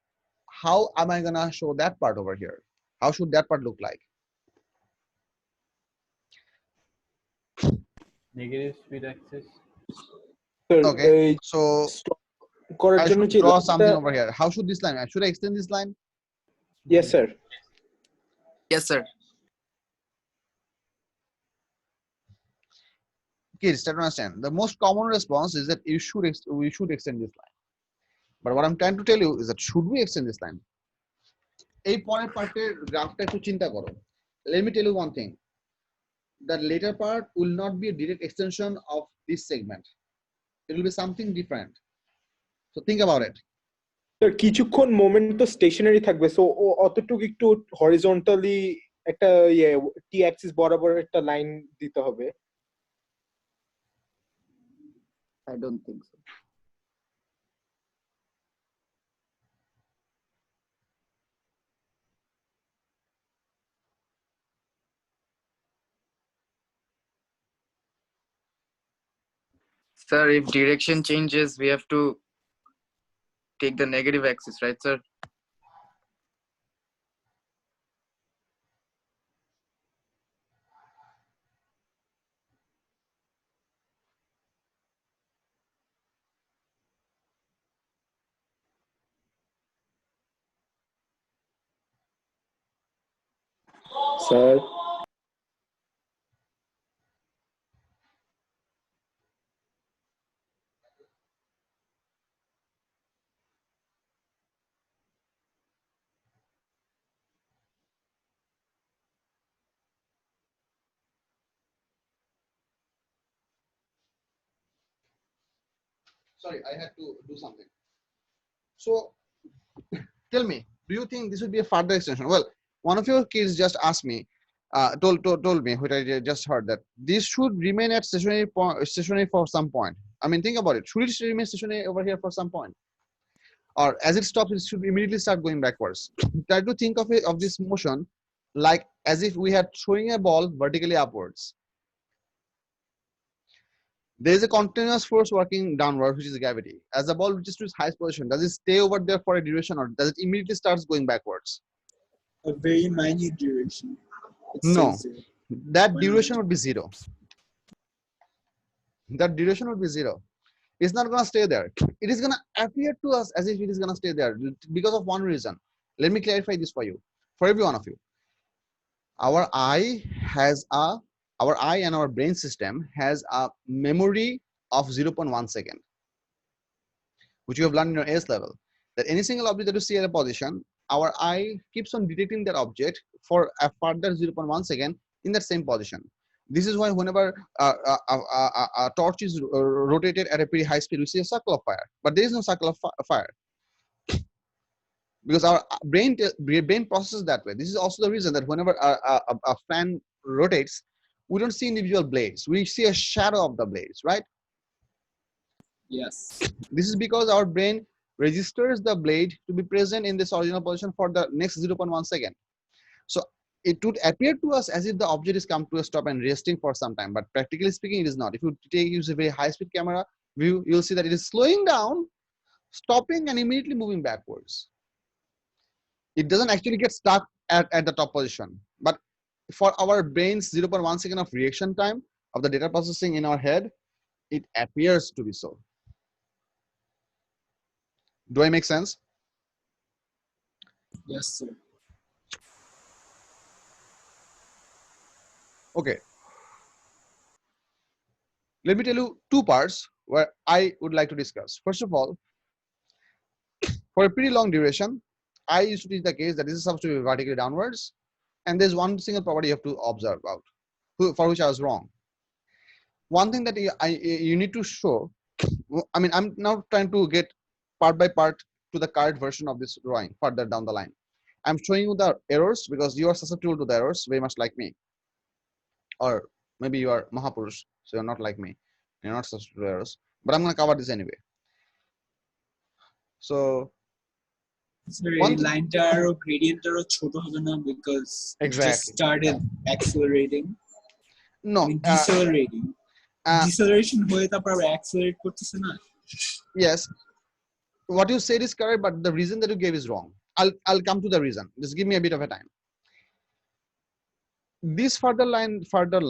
How am I going to show that part over here? How should that part look like? Negative speed axis. Sir, Okay, so stop করার I জন্য should যে draw লাইনটা- something over here. How should this line? Should I extend this line? Yes, sir. Yes, sir. Kids, try to understand. The most common response is that we should extend this line. But what I'm trying to tell you is that should we extend this line? এই পরের পার্টের গ্রাফটা একটু চিন্তা করো. Let me tell you one thing. The later part will not be a direct extension of this segment. It will be something different. So think about it. Sir, কিছুক্ষণ moment তো stationery থাকবে, সো অতটুকু একটু horizontally একটা টি Axis বরাবর একটা line দিতে হবে। I don't think so. Sir, if direction changes, we have to take the negative axis, right, sir? Sir Sorry, I had to do something. So tell me, do you think this would be a further extension? Well, one of your kids just asked me, told me, what I just heard, that this should remain at stationary for some point. I mean, think about it. Should it remain stationary over here for some point? Or as it stops, it should immediately start going backwards. Try to think of it, of this motion like as if we had throwing a ball vertically upwards. There is a continuous force working downward, which is gravity. As the ball reaches to its highest position, does it stay over there for a duration, or does it immediately starts going backwards? A very minute duration. It No. says zero. That duration would be zero. That duration would be zero. It's not going to stay there. It is going to appear to us as if it is going to stay there because of one reason. Let me clarify this for you, for every one of you. Our eye and our brain system has a memory of 0.1 second, which you have learned in your AS level. That any single object that you see at a position, our eye keeps on detecting that object for a further 0.1 second in that same position. This is why whenever a torch is rotated at a pretty high speed, we see a circle of fire, but there is no circle of fire because our brain processes that way. This is also the reason that whenever a fan rotates, we don't see individual blades. We see a shadow of the blades, right? Yes. This is because our brain registers the blade to be present in this original position for the next 0.1 second. So it would appear to us as if the object is come to a stop and resting for some time, but practically speaking, it is not. If you use a very high-speed camera view, you'll see that it is slowing down, stopping, and immediately moving backwards. It doesn't actually get stuck at the top position, but for our brain's 0.1 second of reaction time of the data processing in our head, it appears to be so. Do I make sense? Yes, sir. Okay. Let me tell you two parts where I would like to discuss. First of all, for a pretty long duration, I used to teach the case that this is supposed to be vertically downwards, and there's one single property you have to observe out, for which I was wrong. One thing that you need to show, I mean, I'm now trying to get part by part to the correct version of this drawing further down the line. I'm showing you the errors because you are susceptible to the errors very much like me. Or maybe you are Mahapurush, so you're not like me. You're not susceptible to errors. But I'm going to cover this anyway. So Sir, one এই লাইনটা আরো gradient আরো ছোট হবে না because it just exactly. started accelerating. No. Decelerating. Deceleration হয়ে তারপর আবার accelerate করতেছে না? Yes. What you said is correct, but the reason that you gave is wrong. I'll come to the reason. Just give me a bit of a time. This further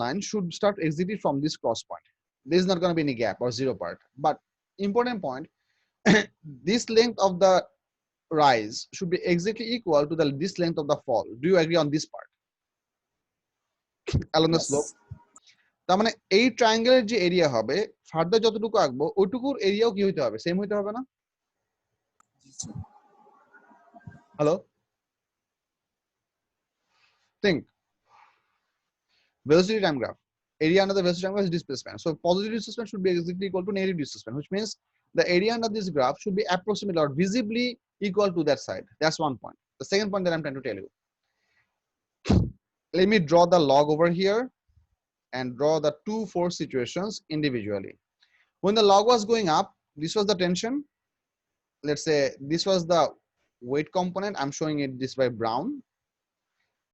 line should start exiting from this cross point. There is not going to be any gap or zero part. But important point, this length of the rise should be exactly equal to this length of the fall. Do you agree on this part? Along the slope. তার মানে এই ট্রায়াঙ্গেলের যে area হবে further যতটুকু আঁকবো ওইটুকুর এরিয়াও কি হইতে হবে সেম হইতে হবে না? Hello, think velocity time graph, area under the velocity time graph is displacement, so positive displacement should be exactly equal to negative displacement, which means the area under this graph should be approximately or visibly equal to that side. That's one point. The second point that I'm trying to tell you, let me draw the log over here and draw the two force situations individually. When the log was going up, this was the tension. Let's say this was the weight component. I'm showing it this by brown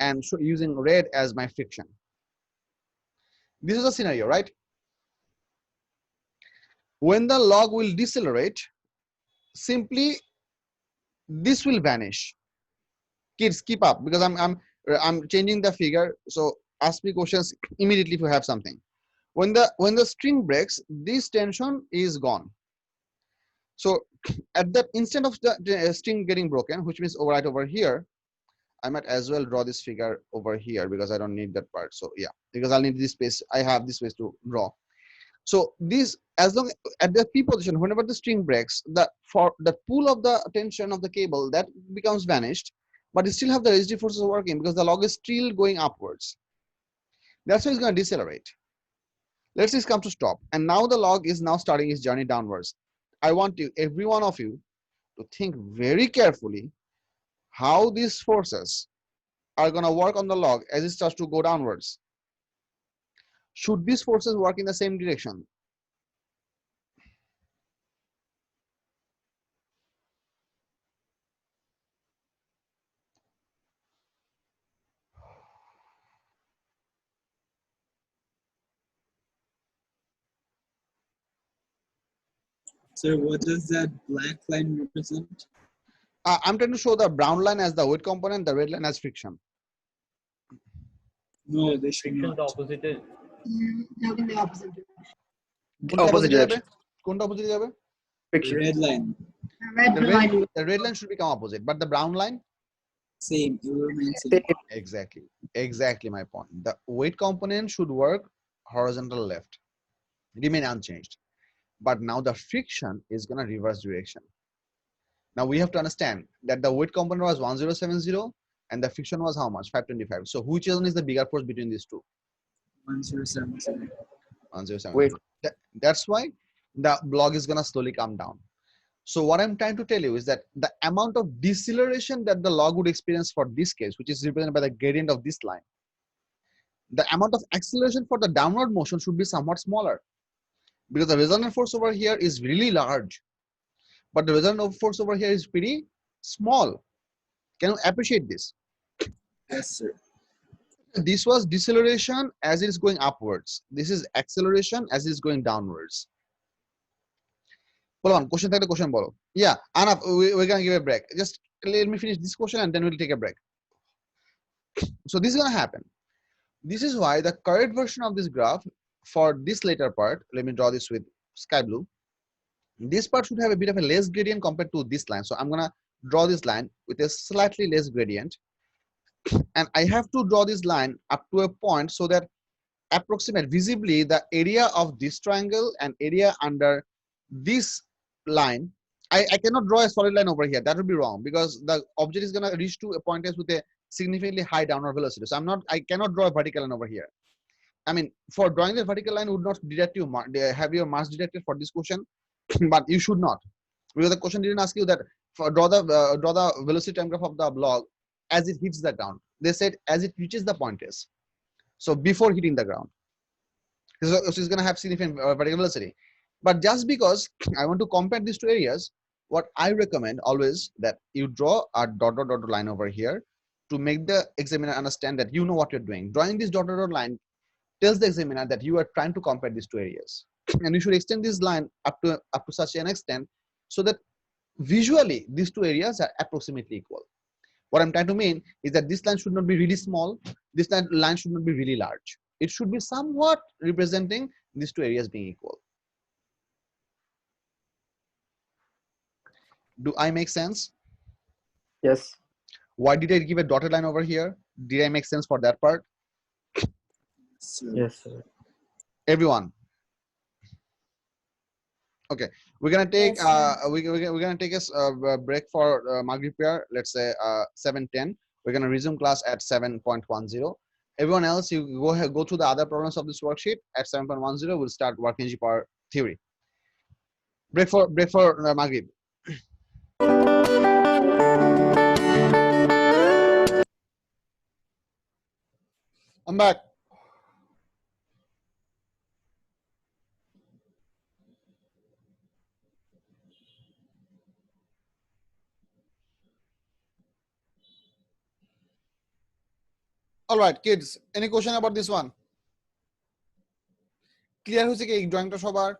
and using red as my friction. This is a scenario, right? When the log will decelerate, simply this will vanish. Kids, keep up because I'm changing the figure. So ask me questions immediately if you have something. When the string breaks, this tension is gone. So at that instant of the string getting broken, which means right over here, I might as well draw this figure over here because I don't need that part. So yeah, because I'll need this space. I have this space to draw. So this, as long at the P position, whenever the string breaks, the pull of the tension of the cable that becomes vanished, but you still have the rigidity forces working because the log is still going upwards. That's why it's going to decelerate. Let's just come to stop. And now the log is now starting its journey downwards. I want you, every one of you, to think very carefully how these forces are going to work on the log as it starts to go downwards. Should these forces work in the same direction? Sir, what does that black line represent? I'm trying to show the brown line as the weight component, the red line as friction. No, they should Friction not. the opposite is Not in the opposite direction. Opposite যাবে? কোনটা opposite যাবে? Red line. Red line. The red line should become opposite, but the brown line? Same. It will remain same. Exactly my point. The weight component should work horizontal left, remain unchanged. But now the friction is going to reverse direction. Now we have to understand that the weight component was 1070 and the friction was how much? 525. So which one is the bigger force between these two? 1077. 107. Wait. That's why the log is going to slowly come down. So what I'm trying to tell you is that the amount of deceleration that the log would experience for this case, which is represented by the gradient of this line, the amount of acceleration for the downward motion should be somewhat smaller because the resonant force over here is really large, but the resonant force over here is pretty small. Can you appreciate this? Yes, sir. This was deceleration as it is going upwards. This is acceleration as it is going downwards. Hold on, question take the question bolo. Yeah, enough. We're gonna give a break. Just let me finish this question and then we'll take a break. So this is gonna happen. This is why the correct version of this graph for this later part, let me draw this with sky blue. This part should have a bit of a less gradient compared to this line. So I'm gonna draw this line with a slightly less gradient. And I have to draw this line up to a point so that approximate visibly the area of this triangle and area under this line. I cannot draw a solid line over here. That would be wrong because the object is gonna reach to a point with a significantly high downward velocity. So I cannot draw a vertical line over here. I mean, for drawing the vertical line would not deduct you have your mass deducted for this question, but you should not, because the question didn't ask you that for draw the velocity time graph of the log as it hits the ground. They said as it reaches the point S. So before hitting the ground. So it's going to have significant vertical velocity. But just because I want to compare these two areas, what I recommend always that you draw a dot line over here to make the examiner understand that you know what you're doing. Drawing this dot line tells the examiner that you are trying to compare these two areas. And you should extend this line up to such an extent so that visually these two areas are approximately equal. What I'm trying to mean is that this line should not be really small. This line should not be really large. It should be somewhat representing these two areas being equal. Do I make sense? Yes. Why did I give a dotted line over here? Did I make sense for that part? Yes, sir. Everyone. Okay, we're gonna take Yes, we're gonna take a break for Maghrib prayer. Let's say 7:10. We're gonna resume class at 7.10. Everyone else, you go ahead, go through the other problems of this worksheet. At 7.10, we'll start work energy power theory. Break for Maghrib. I'm back. All right, kids. Any question about this one? Clear হয়েছে কি ড্রয়িংটা সবার?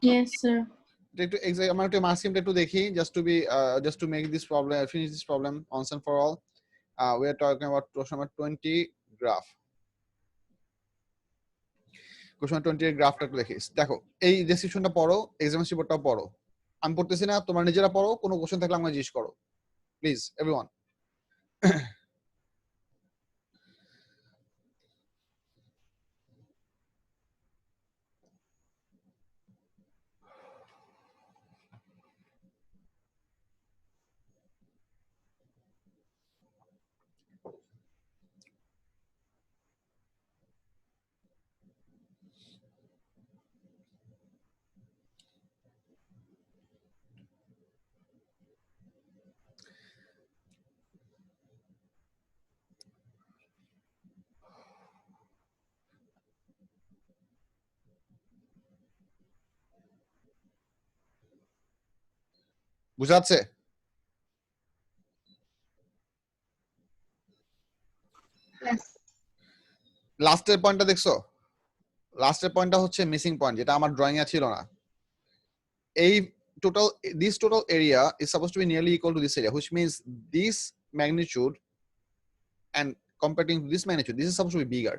Yes, sir. একটু আমরা একটু মার্কসিমটা একটু দেখি just to make this problem finish this problem once and for all. We are talking about question number 20 graph. Question 20 এর গ্রাফটা একটু দেখি। দেখো এই ডেসক্রিপশনটা পড়ো, এক্সামিনেশন রিপোর্টটা পড়ো। আমি পড়তেছি না, তোমরা নিজেরা পড়ো, কোনো কোশ্চেন থাকলে আমাকে জিজ্ঞেস করো। Please everyone. বুঝাচ্ছে? Yes. লাস্টের পয়েন্টটা দেখছো? লাস্টের পয়েন্টটা হচ্ছে মিসিং পয়েন্ট, যেটা আমার ড্রয়িং এ ছিল না। এই this total area is supposed to be nearly equal to this area, which means this magnitude and comparing to this magnitude, this is supposed to be bigger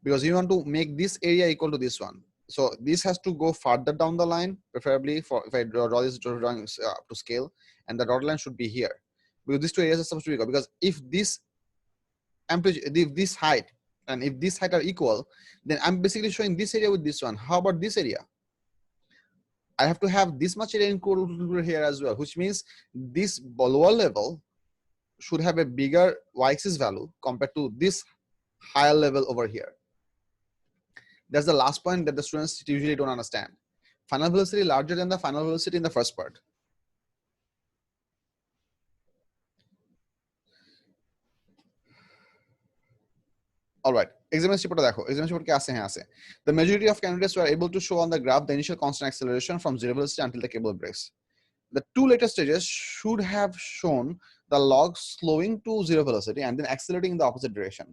because you want to make this area equal to this one. So this has to go farther down the line, preferably for if I draw this drawing up to scale, and the dotted line should be here because these two areas are supposed to be equal. Because if this amplitude, if this height and if this height are equal, then I'm basically showing this area with this one. How about this area? I have to have this much area included here as well, which means this lower level should have a bigger y-axis value compared to this higher level over here. That's the last point that the students usually don't understand. Final velocity larger than the final velocity in the first part. All right, examination report দেখো, examination report কি আছে? হ্যাঁ আছে। The majority of candidates were able to show on the graph the initial constant acceleration from zero velocity until the cable breaks. The two later stages should have shown the log slowing to zero velocity and then accelerating in the opposite direction.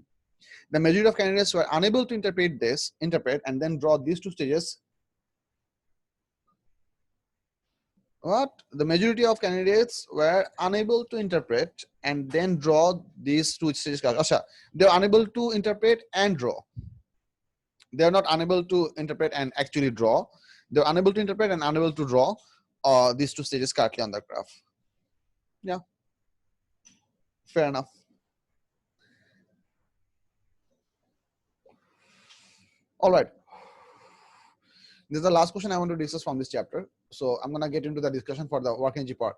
The majority of candidates were unable to interpret and then draw these two stages. What? The majority of candidates were unable to interpret and then draw these two stages. They're unable to interpret and draw. They're not unable to interpret and actually draw. They're unable to interpret and unable to draw these two stages correctly on the graph. Yeah, fair enough. All right. This is the last question I want to discuss from this chapter. So I'm going to get into the discussion for the work energy part.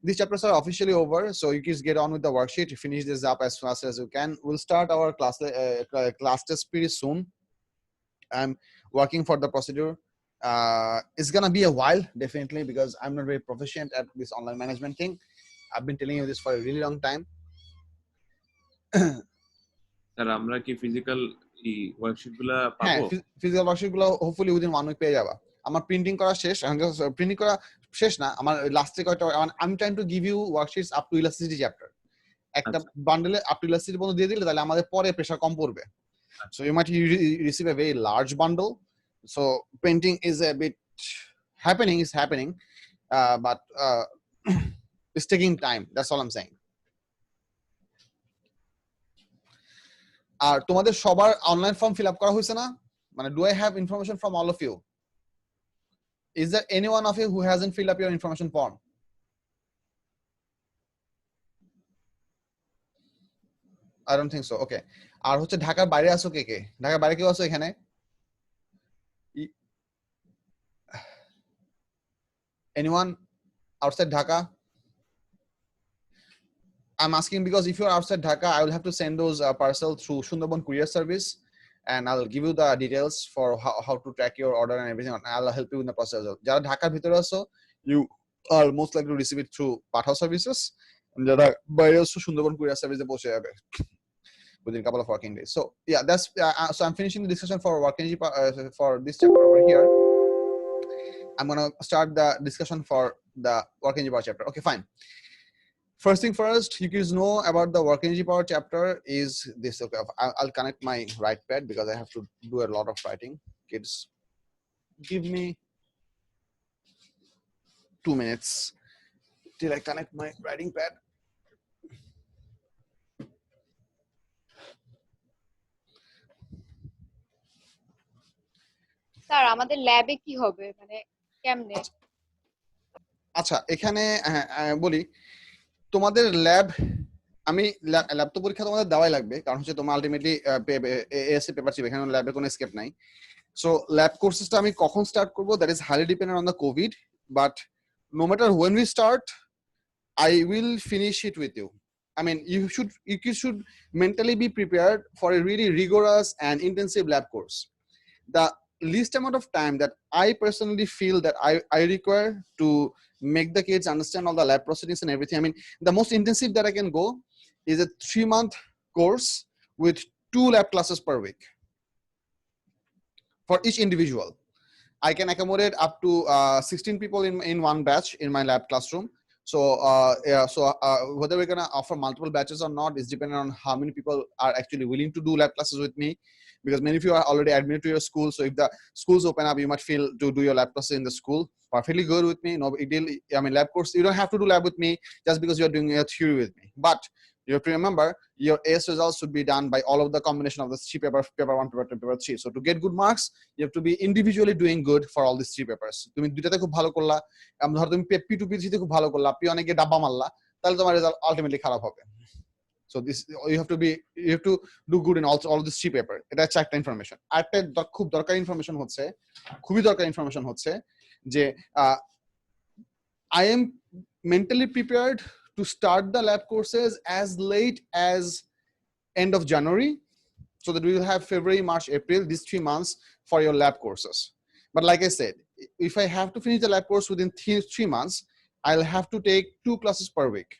These chapters are officially over. So you kids get on with the worksheet. You finish this up as fast as you can. We'll start our class test pretty soon. I'm working for the procedure. It's going to be a while, definitely, because I'm not very proficient at this online management thing. I've been telling you this for a really long time. Sir আমরা কি physical worksheet গুলা হ্যাঁ, পাবো? Physical worksheet গুলো hopefully within 1 week পেয়ে যাবা। আমার printing করা শেষ, প্রিন্টিং করা শেষ না, আমার লাস্টে কয়টা আমি trying to give you worksheets up to elasticity chapter. একটা বান্ডেলে আপ টু ইলাস্টিসিটি পর্যন্ত দিয়ে দিলে তাহলে আমাদের পরে প্রেসার কম পড়বে। So you might receive a very large bundle. So printing is a bit happening, but it's taking time. That's all I'm saying. আর তোমাদের সবার অনলাইন ফর্ম ফিল আপ করা হয়েছে না? মানে do I have information from all of you? Is there anyone of you who hasn't filled up your information form? I don't think so. Okay. আর হচ্ছে ঢাকার বাইরে আছো কে কে? ঢাকার বাইরে কেউ আছো এখানে? Anyone outside Dhaka? I'm asking because if you're outside Dhaka, I will have to send those parcel through Sundarban Courier Service, and I'll give you the details for how to track your order and everything. I'll help you in the process. যারা ঢাকার ভিতরে আছো, you are most likely to receive it through Pathao services. যারা বাইরে আছো Sundarban Courier Service এ পৌঁছে যাবে within a couple of working days. So yeah, that's so I'm finishing the discussion for working for this chapter over here. I'm gonna start the discussion for the work energy power chapter. Okay, fine. First thing first, you guys know about the work energy power chapter is this. Okay, I'll connect my right pad because I have to do a lot of writing. Kids, give me 2 minutes till I connect my writing pad. Sir আমাদের ল্যাবে কি হবে, মানে কেমনে? আচ্ছা, এখানে বলি তোমাদের ল্যাব, আমি ল্যাব তো পরীক্ষা তোমাদের দেওয়াই লাগবে, কারণ হচ্ছে তোমার আলটিমেটলি এএসসি পেপার চিপ, এখানে ল্যাবে কোনো এসকেপ নাই। সো ল্যাব কোর্সেসটা আমি কখন স্টার্ট করব, that is highly dependent on the COVID, but no matter when we start, I will finish it with you. I mean, you should mentally be prepared for a really rigorous and intensive lab course. The least amount of time that I personally feel that I require to make the kids understand all the lab proceedings and everything. I mean, the most intensive that I can go is a 3-month course with 2 lab classes per week for each individual. I can accommodate up to 16 people in one batch in my lab classroom. So whether we're gonna offer multiple batches or not is dependent on how many people are actually willing to do lab classes with me, because many of you are already admitted to your school. So if the schools open up, you might feel to do your lab classes in the school. Perfectly good with me. No big deal. I mean, lab course, you don't have to do lab with me just because you're doing your theory with me. But you have to remember your AS results should be done by all of the combination of the 3 papers, paper 1, paper 2, paper 3. So to get good marks, you have to be individually doing good for all these 3 papers. তুমি দুইটাতে খুব ভালো করলা, ধর তুমি P2 P3 তে খুব ভালো করলা, P অনেকে ডাব্বা মারলা, তাহলে তোমার রেজাল্ট আলটিমেটলি খারাপ হবে। So this you have to do good in all of this 3 paper. এটা হচ্ছে একটা ইনফরমেশন। আরেকটা খুব দরকারি ইনফরমেশন হচ্ছে, খুবই দরকারি ইনফরমেশন হচ্ছে যে I am mentally prepared to start the lab courses as late as end of January, so that we will have February, March, April, these 3 months for your lab courses. But like I said, if I have to finish the lab course within 3 months, I'll have to take 2 classes per week.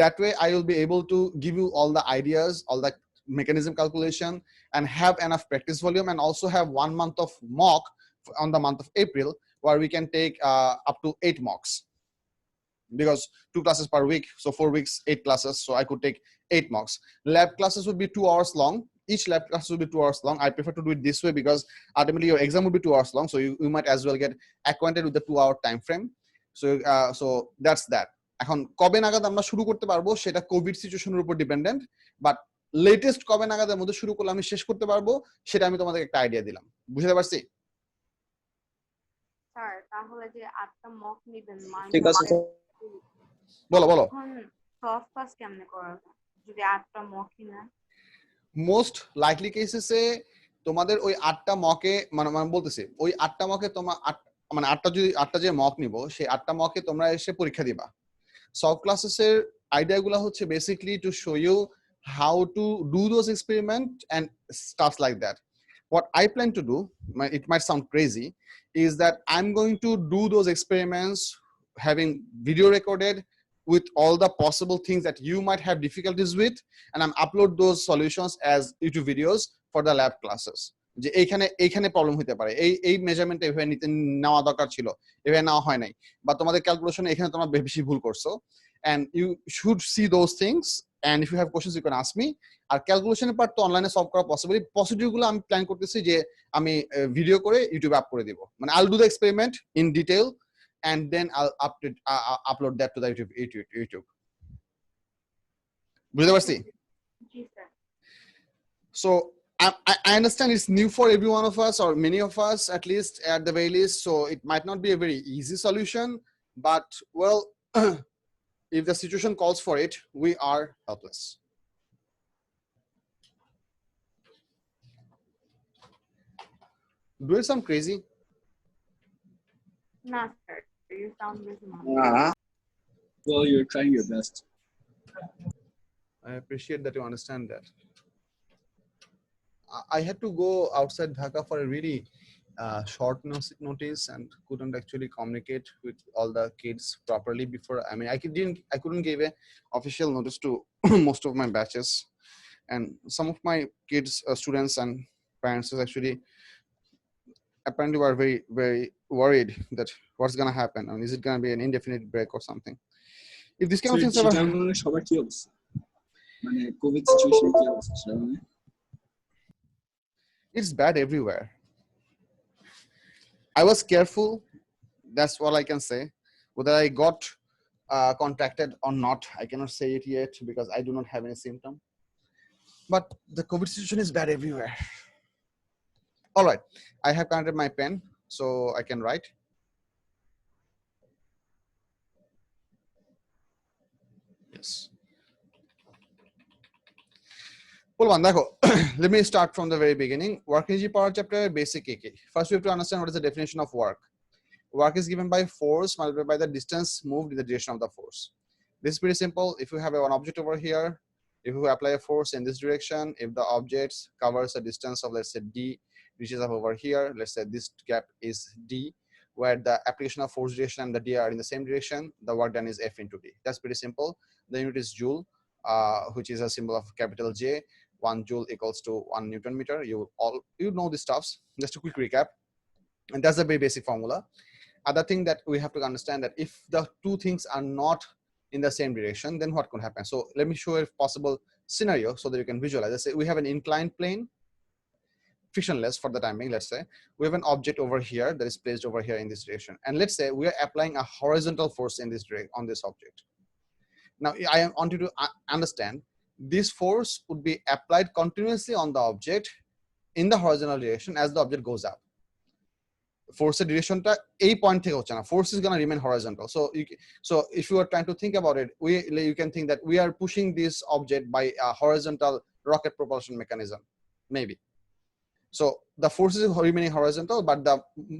That way I will be able to give you all the ideas, all the mechanism calculation, and have enough practice volume, and also have 1 month of mock on the month of April, where we can take up to 8 mocks, because 2 classes per week, so 4 weeks, 8 classes, so I could take 8 mocks. Lab classes would be 2 hours long. Each lab class will be 2 hours long. I prefer to do it this way because ultimately your exam will be 2 hours long, so you might as well get acquainted with the 2-hour time frame. So that's that. এখন কবে নাগাদ আমরা শুরু করতে পারবো সেটা Covid সিচুয়েশনের উপর ডিপেন্ডেন্ট, বাট লেটেস্ট কবে নাগাদের মধ্যে শুরু করলে আমি শেষ করতে পারবো সেটা আমি তোমাদের একটা আইডিয়া দিলাম। বুঝতে পারছি? স্যার তাহলে যে 8টা মক নেবেন, ঠিক আছে স্যার, বলো এখন সফট পাস কেমনে করা যায় যদি 8টা মকই না? মোস্ট লাইকলি কেসেসে তোমাদের ওই 8টা মকে মানে বলতেছি ওই 8টা মকে তোমার মানে 8টা যে মক নিব সেই 8টা মকে তোমরা এসে পরীক্ষা দিবা। সফট ক্লাসেসের আইডিয়াগুলো হচ্ছে basically to show you how to do those experiments and stuff like that. What I plan to do, it might sound crazy, is that I'm going to do those experiments having video recorded with all the possible things that you might have difficulties with, and I'm upload those solutions as YouTube videos for the lab classes. যে এইখানে problem হতে পারে, এই মেজারমেন্টটা এভাবে নিতে নেওয়া দরকার ছিল, এভাবে নেওয়া হয় নাই, বা তোমাদের ক্যালকুলেশনে এখানে তোমরা বেশি ভুল করছো, and you should see those things, and if you have questions you can ask me. আর ক্যালকুলেশনের পার্ট তো অনলাইনে সলভ করা পসিবল, প্রসিডিউরগুলো আমি প্ল্যান করতেছি যে আমি ভিডিও করে ইউটিউবে আপ করে দিব, মানে I'll do the experiment in detail and then I'll upload that to the YouTube. বুঝতে পারছি? জি sir. So I understand it's new for every one of us, or many of us at least, at the very least, so it might not be a very easy solution, but well, if the situation calls for it, we are helpless. Do it sound crazy? না sir, you sound reasonable. Well, you're trying your best. I appreciate that you understand that. I had to go outside Dhaka for a really short notice and couldn't actually communicate with all the kids properly before. I mean, I couldn't give a official notice to most of my batches, and some of my kids, students and parents actually apparently were very, very worried that what's going to happen, and is it going to be an indefinite break or something. If this kind of things ever সবার কি অবস্থা, মানে Covid situation কি অবস্থা? It's bad everywhere. I was careful, that's all I can say. Whether I got contacted or not, I cannot say it yet because I do not have any symptom. But the COVID situation is bad everywhere. All right, I have connected my pen so I can write. Yes. Let me start from the very beginning. Work energy power chapter basic AK. First, we have to understand what is the definition of work. Work is given by force multiplied by the distance moved in the direction of the force. This is pretty simple. If you have one object over here, if you apply a force in this direction, if the object covers a distance of, let's say, D, reaches up over here, let's say this gap is D, where the application of force direction and the D are in the same direction, the work done is F into D. That's pretty simple. The unit is joule, which is a symbol of capital J. 1 joule equals to 1 Newton meter. You know the stuffs. Just a quick recap, and that's a very basic formula. Other thing that we have to understand that if the two things are not in the same direction, then what could happen? So let me show a possible scenario so that you can visualize. Let's say we have an inclined plane, frictionless for the time being. Let's say we have an object over here that is placed over here in this direction, and let's say we are applying a horizontal force in this on this object. Now I want you to understand this force would be applied continuously on the object in the horizontal direction as the object goes up. Force direction ta a point theke hocche na, force is going to remain horizontal. So if you are trying to think about it, you can think that we are pushing this object by a horizontal rocket propulsion mechanism, maybe. So the force is remaining horizontal, but the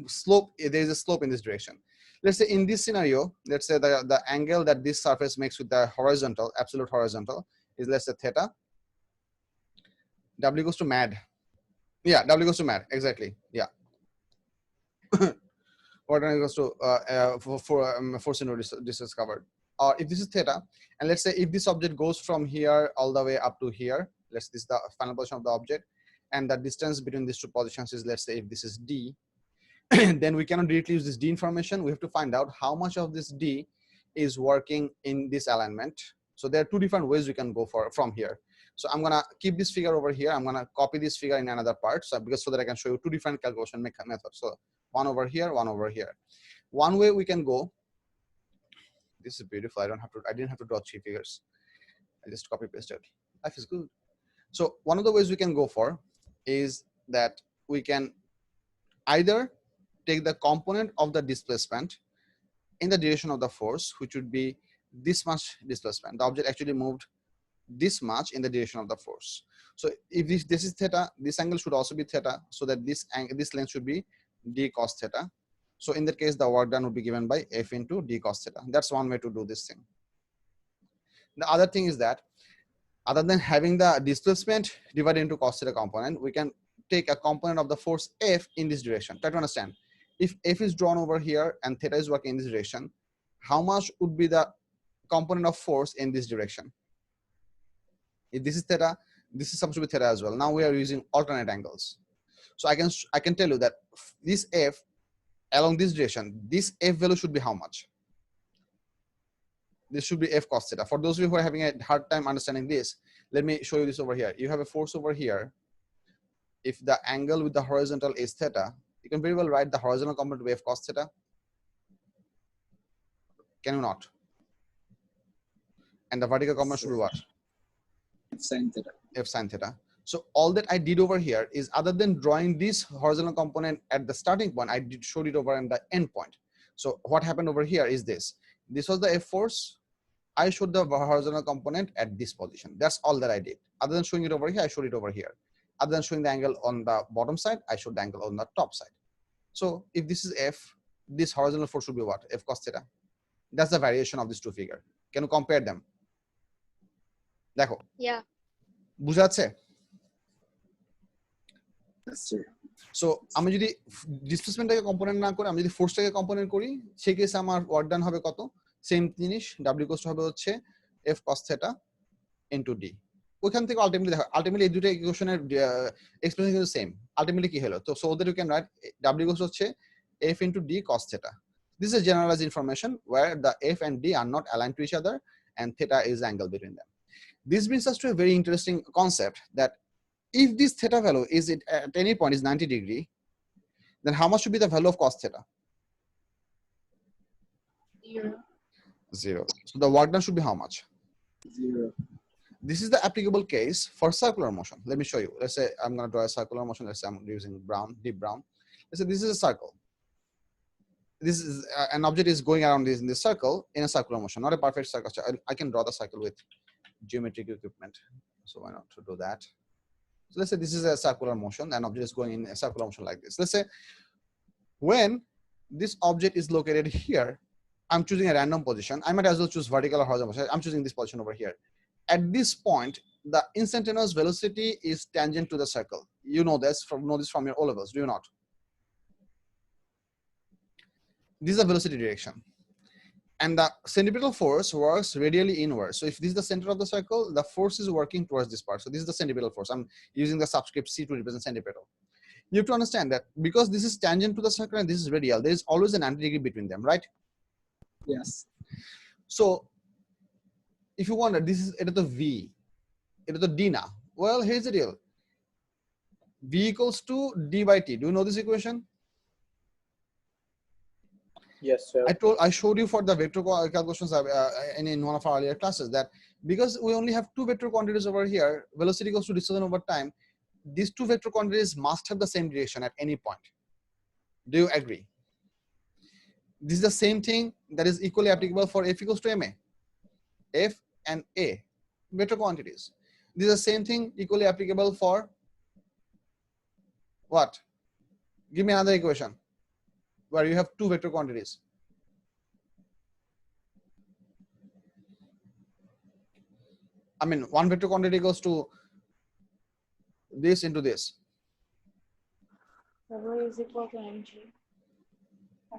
slope, there is a slope in this direction. Let's say in this scenario, let's say the angle that this surface makes with the horizontal, absolute horizontal, is, let's say, theta. W goes to mad. Yeah, W goes to mad. Exactly. Yeah. What goes to force into distance covered. Or if this is theta, and let's say if this object goes from here all the way up to here, this is the final position of the object, and the distance between these two positions is, let's say, if this is D, then we cannot directly use this D information. We have to find out how much of this D is working in this alignment. So there are two different ways we can go from here. So I'm gonna keep this figure over here. I'm gonna copy this figure in another part, so that I can show you two different calculation methods. So one over here, one over here. One way we can go. This is beautiful. I didn't have to draw three figures. I just copy pasted. Life is good. So one of the ways we can go for is that we can either take the component of the displacement in the direction of the force, which would be this much displacement. The object actually moved this much in the direction of the force. So if this is theta, this angle should also be theta, so that this length should be d cos theta. So in that case, the work done would be given by F into d cos theta. That's one way to do this thing. The other thing is that other than having the displacement divided into cos theta component, we can take a component of the force F in this direction. Try to understand. If F is drawn over here and theta is working in this direction, how much would be the component of force in this direction. If this is theta, this is supposed to be theta as well. Now we are using alternate angles. So I can tell you that this F along this direction, this F value should be how much? This should be F cos theta. For those of you who are having a hard time understanding this, let me show you this over here. You have a force over here. If the angle with the horizontal is theta, you can very well write the horizontal component to be F cos theta. Can you not? And the vertical component should be what? F sin theta. F sin theta. So all that I did over here is, other than drawing this horizontal component at the starting point, I showed it over at the end point. So what happened over here is this. This was the F force. I showed the horizontal component at this position. That's all that I did. Other than showing it over here, I showed it over here. Other than showing the angle on the bottom side, I showed the angle on the top side. So if this is F, this horizontal force should be what? F cos theta. That's the variation of these two figures. Can you compare them? দেখো Yeah. বুঝা যাচ্ছে? Yes, sir. So আমি যদি ডিসপ্লেসমেন্টটাকে component না করে আমি যদি ফোর্সটাকে component করি, সেই কেসে আমার ওয়ার্ক ডান হবে কত? সেম জিনিস, W ইকুয়ালস হবে হচ্ছে F cos theta into D। ওখান থেকে আলটিমেটলি দেখো, আলটিমেটলি এই দুটো ইকুয়েশনের এক্সপ্রেশন কিন্তু সেম। আলটিমেটলি কি হলো? তো so that you can write W equals হচ্ছে F into D cos theta। This is a generalized information where the F and D are not aligned to each other and theta is the angle between them. This brings us to a very interesting concept that if this theta value is at any point is 90 degree, then how much should be the value of cos theta? 0. 0. So the work done should be how much? 0. This is the applicable case for circular motion. Let me show you. Let's say I'm going to draw a circular motion. Let's say I'm using brown, deep brown. Let's say this is a circle. This is an object is going around in this circle in a circular motion, not a perfect circle. I can draw the circle with geometric equipment. So why not to do that? So let's say this is a circular motion, an object is going in a circular motion like this. Let's say when this object is located here, I'm choosing a random position. I might as well choose vertical or horizontal position. I'm choosing this position over here. At this point, the instantaneous velocity is tangent to the circle. You know this from your O levels, do you not? This is the velocity direction. And the centripetal force works radially inward. So if this is the center of the circle, the force is working towards this part. So this is the centripetal force. I'm using the subscript C to represent centripetal. You have to understand that because this is tangent to the circle and this is radial, there is always an 90 degree between them, right? Yes. So if you wonder, this is the V, it is the D now. Well, here's the deal. V equals to D by T. Do you know this equation? Yes, sir. I showed you for the vector calculations in one of our earlier classes that because we only have two vector quantities over here, velocity equals to distance over time, these two vector quantities must have the same direction at any point. Do you agree? This is the same thing that is equally applicable for F equals to MA. F and A, vector quantities. This is the same thing equally applicable for what? Give me another equation where you have two vector quantities. I mean, one vector quantity goes to this into this. W is equal to mg.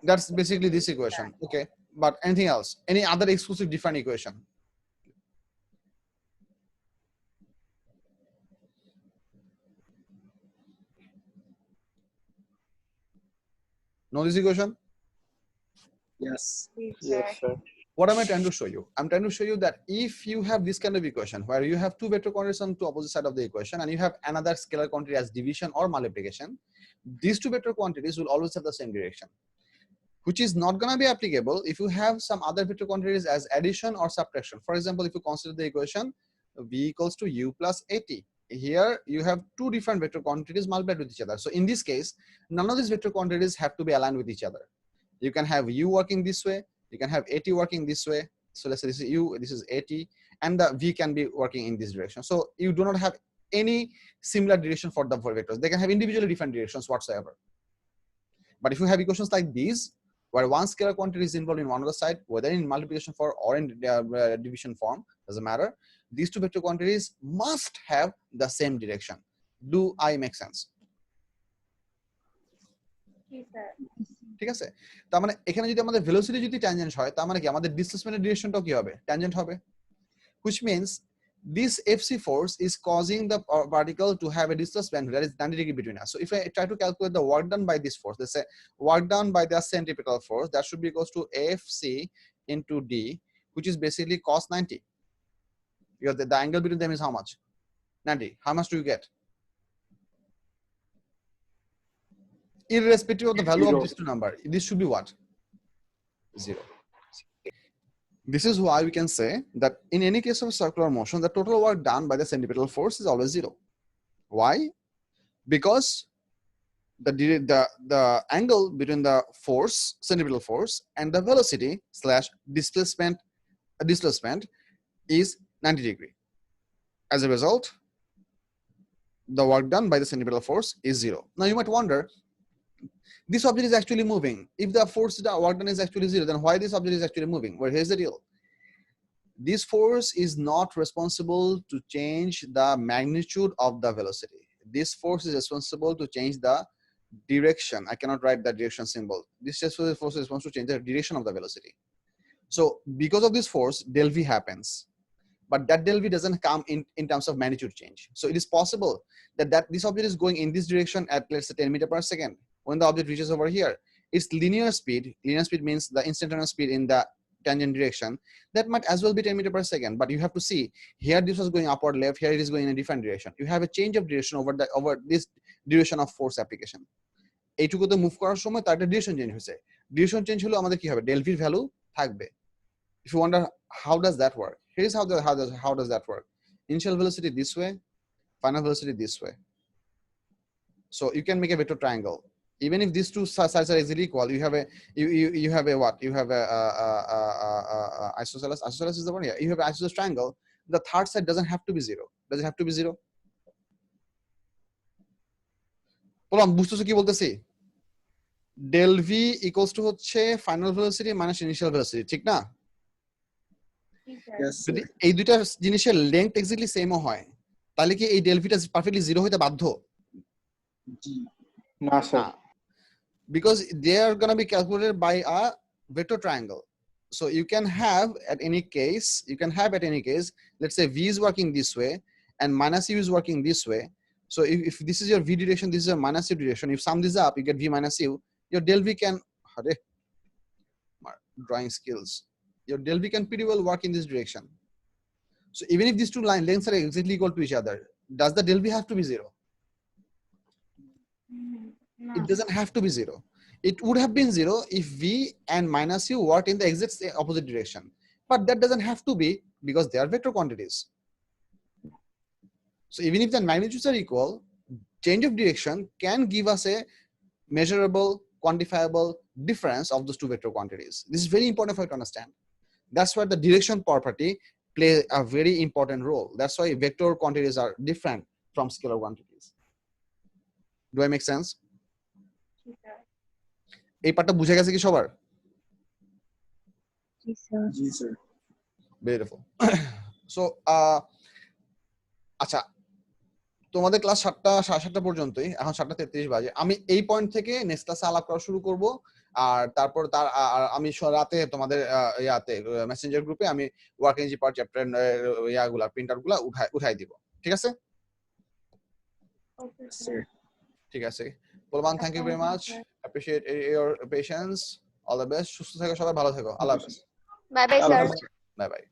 That's basically this equation. Okay, but anything else? Any other exclusive different equation? Know this equation? Yes. Yes, sir. What am I trying to show you? I'm trying to show you that if you have this kind of equation where you have two vector quantities on two opposite side of the equation and you have another scalar quantity as division or multiplication, these two vector quantities will always have the same direction, which is not going to be applicable if you have some other vector quantities as addition or subtraction. For example, if you consider the equation V equals to U plus AT. Here you have two different vector quantities multiplied with each other. So in this case, none of these vector quantities have to be aligned with each other. You can have U working this way, you can have AT working this way. So let's say this is U, this is AT, and the V can be working in this direction. So you do not have any similar direction for the four vectors. They can have individually different directions whatsoever. But if you have equations like these, where one scalar quantity is involved in one other side, whether in multiplication form or in division form, doesn't matter. These two vector quantities must have the same direction. Do I make sense? Yes, sir. ঠিক আছে? তার মানে এখানে যদি আমাদের velocity যদি tangent হয় তার মানে কি আমাদের ডিসপ্লেসমেন্টের ডিরেকশনটাও কি হবে? ট্যানজেন্ট হবে। Which means this FC force is causing the particle to have a displacement that is 90 degrees between us. So if I try to calculate the work done by this force, let's say work done by the centripetal force, that should be equals to FC into D, which is basically cos 90. Because the angle between them is how much? 90. How much do you get? Irrespective of the value of Zero. these two numbers, this should be what? 0. This is why we can say that in any case of circular motion, the total work done by the centripetal force is always 0. Why? Because the angle between the force, centripetal force, and the velocity slash displacement is 90 degree. As a result, the work done by the centripetal force is 0. Now you might wonder, this object is actually moving. If the force work done is actually 0, then why this object is actually moving? Well, here's the deal. This force is not responsible to change the magnitude of the velocity. This force is responsible to change the direction. I cannot write the direction symbol. This force is responsible to change the direction of the velocity. So because of this force, del V happens. But that del V doesn't come in terms of magnitude change. So it is possible that this object is going in this direction at, let's say, 10 meters per second. When the object reaches over here, its linear speed means the instantaneous speed in the tangent direction, that might as well be 10 meters per second. But you have to see, here this was going upward left, here it is going in a different direction. You have a change of direction over this duration of force application. এইটুকুতে move করার সময় তার একটা direction change হয়েছে। Direction change হলে আমাদের কি হবে? ডেল ভির ভ্যালু থাকবে। If you wonder how does that work, here is how does that work. Initial velocity this way, final velocity this way. So you can make a vector triangle. Even if these two sides are easily equal, you have a what? You have a isosceles. Isosceles is the one here. You have an isosceles triangle. The third side doesn't have to be 0. Does it have to be 0? বললাম বুঝতেছো কি বলতেছি? Del V equals to হচ্ছে final velocity minus initial velocity, ঠিক না? Yes, যদি sir. এই দুইটা জিনিসের লেংথ এক্স্যাক্টলি সেমও হয়, তাহলে কি এই ডেল ভিটা পারফেক্টলি 0 হইতে বাধ্য? না sir. Because they are going to be calculated by a vector triangle. So you can have at any case, let's say V is working this way and minus U is working this way. So if this is your V direction, this is your minus U direction. If sum this up, you get V minus U. Your del V can, drawing skills. Your del V can pretty well work in this direction. So even if these two line lengths are exactly equal to each other, does the del V have to be 0? It doesn't have to be 0. It would have been 0 if V and minus U work in the exact opposite direction. But that doesn't have to be because they are vector quantities. So even if the magnitudes are equal, change of direction can give us a measurable, quantifiable difference of those two vector quantities. This is very important for you to understand. That's why the direction property plays a very important role. That's why vector quantities are different from scalar quantities. Do I make sense? এই পার্টটা বুঝে গেছে কি সবার? জি sir. Beautiful. So আচ্ছা, তোমাদের class 7:30 পর্যন্তই, এখন 7:33 বাজে। আমি এই পয়েন্ট থেকে নেক্সট ক্লাসে আলাপ করা শুরু করব। আর তারপর আমি রাতে তোমাদের মেসেঞ্জার গ্রুপে আমি ওয়ার্কিং জি পার্ট চ্যাপ্টার ইয়াগুলা প্রিন্টারগুলা উঠাই দিব। ঠিক আছে? ঠিক আছে। বলবান, thank you very much, appreciate your patience, all the best, সুস্থ থেকো সবাই, ভালো থেকো, আল্লাহ হাফেজ। Bye bye sir. Bye by.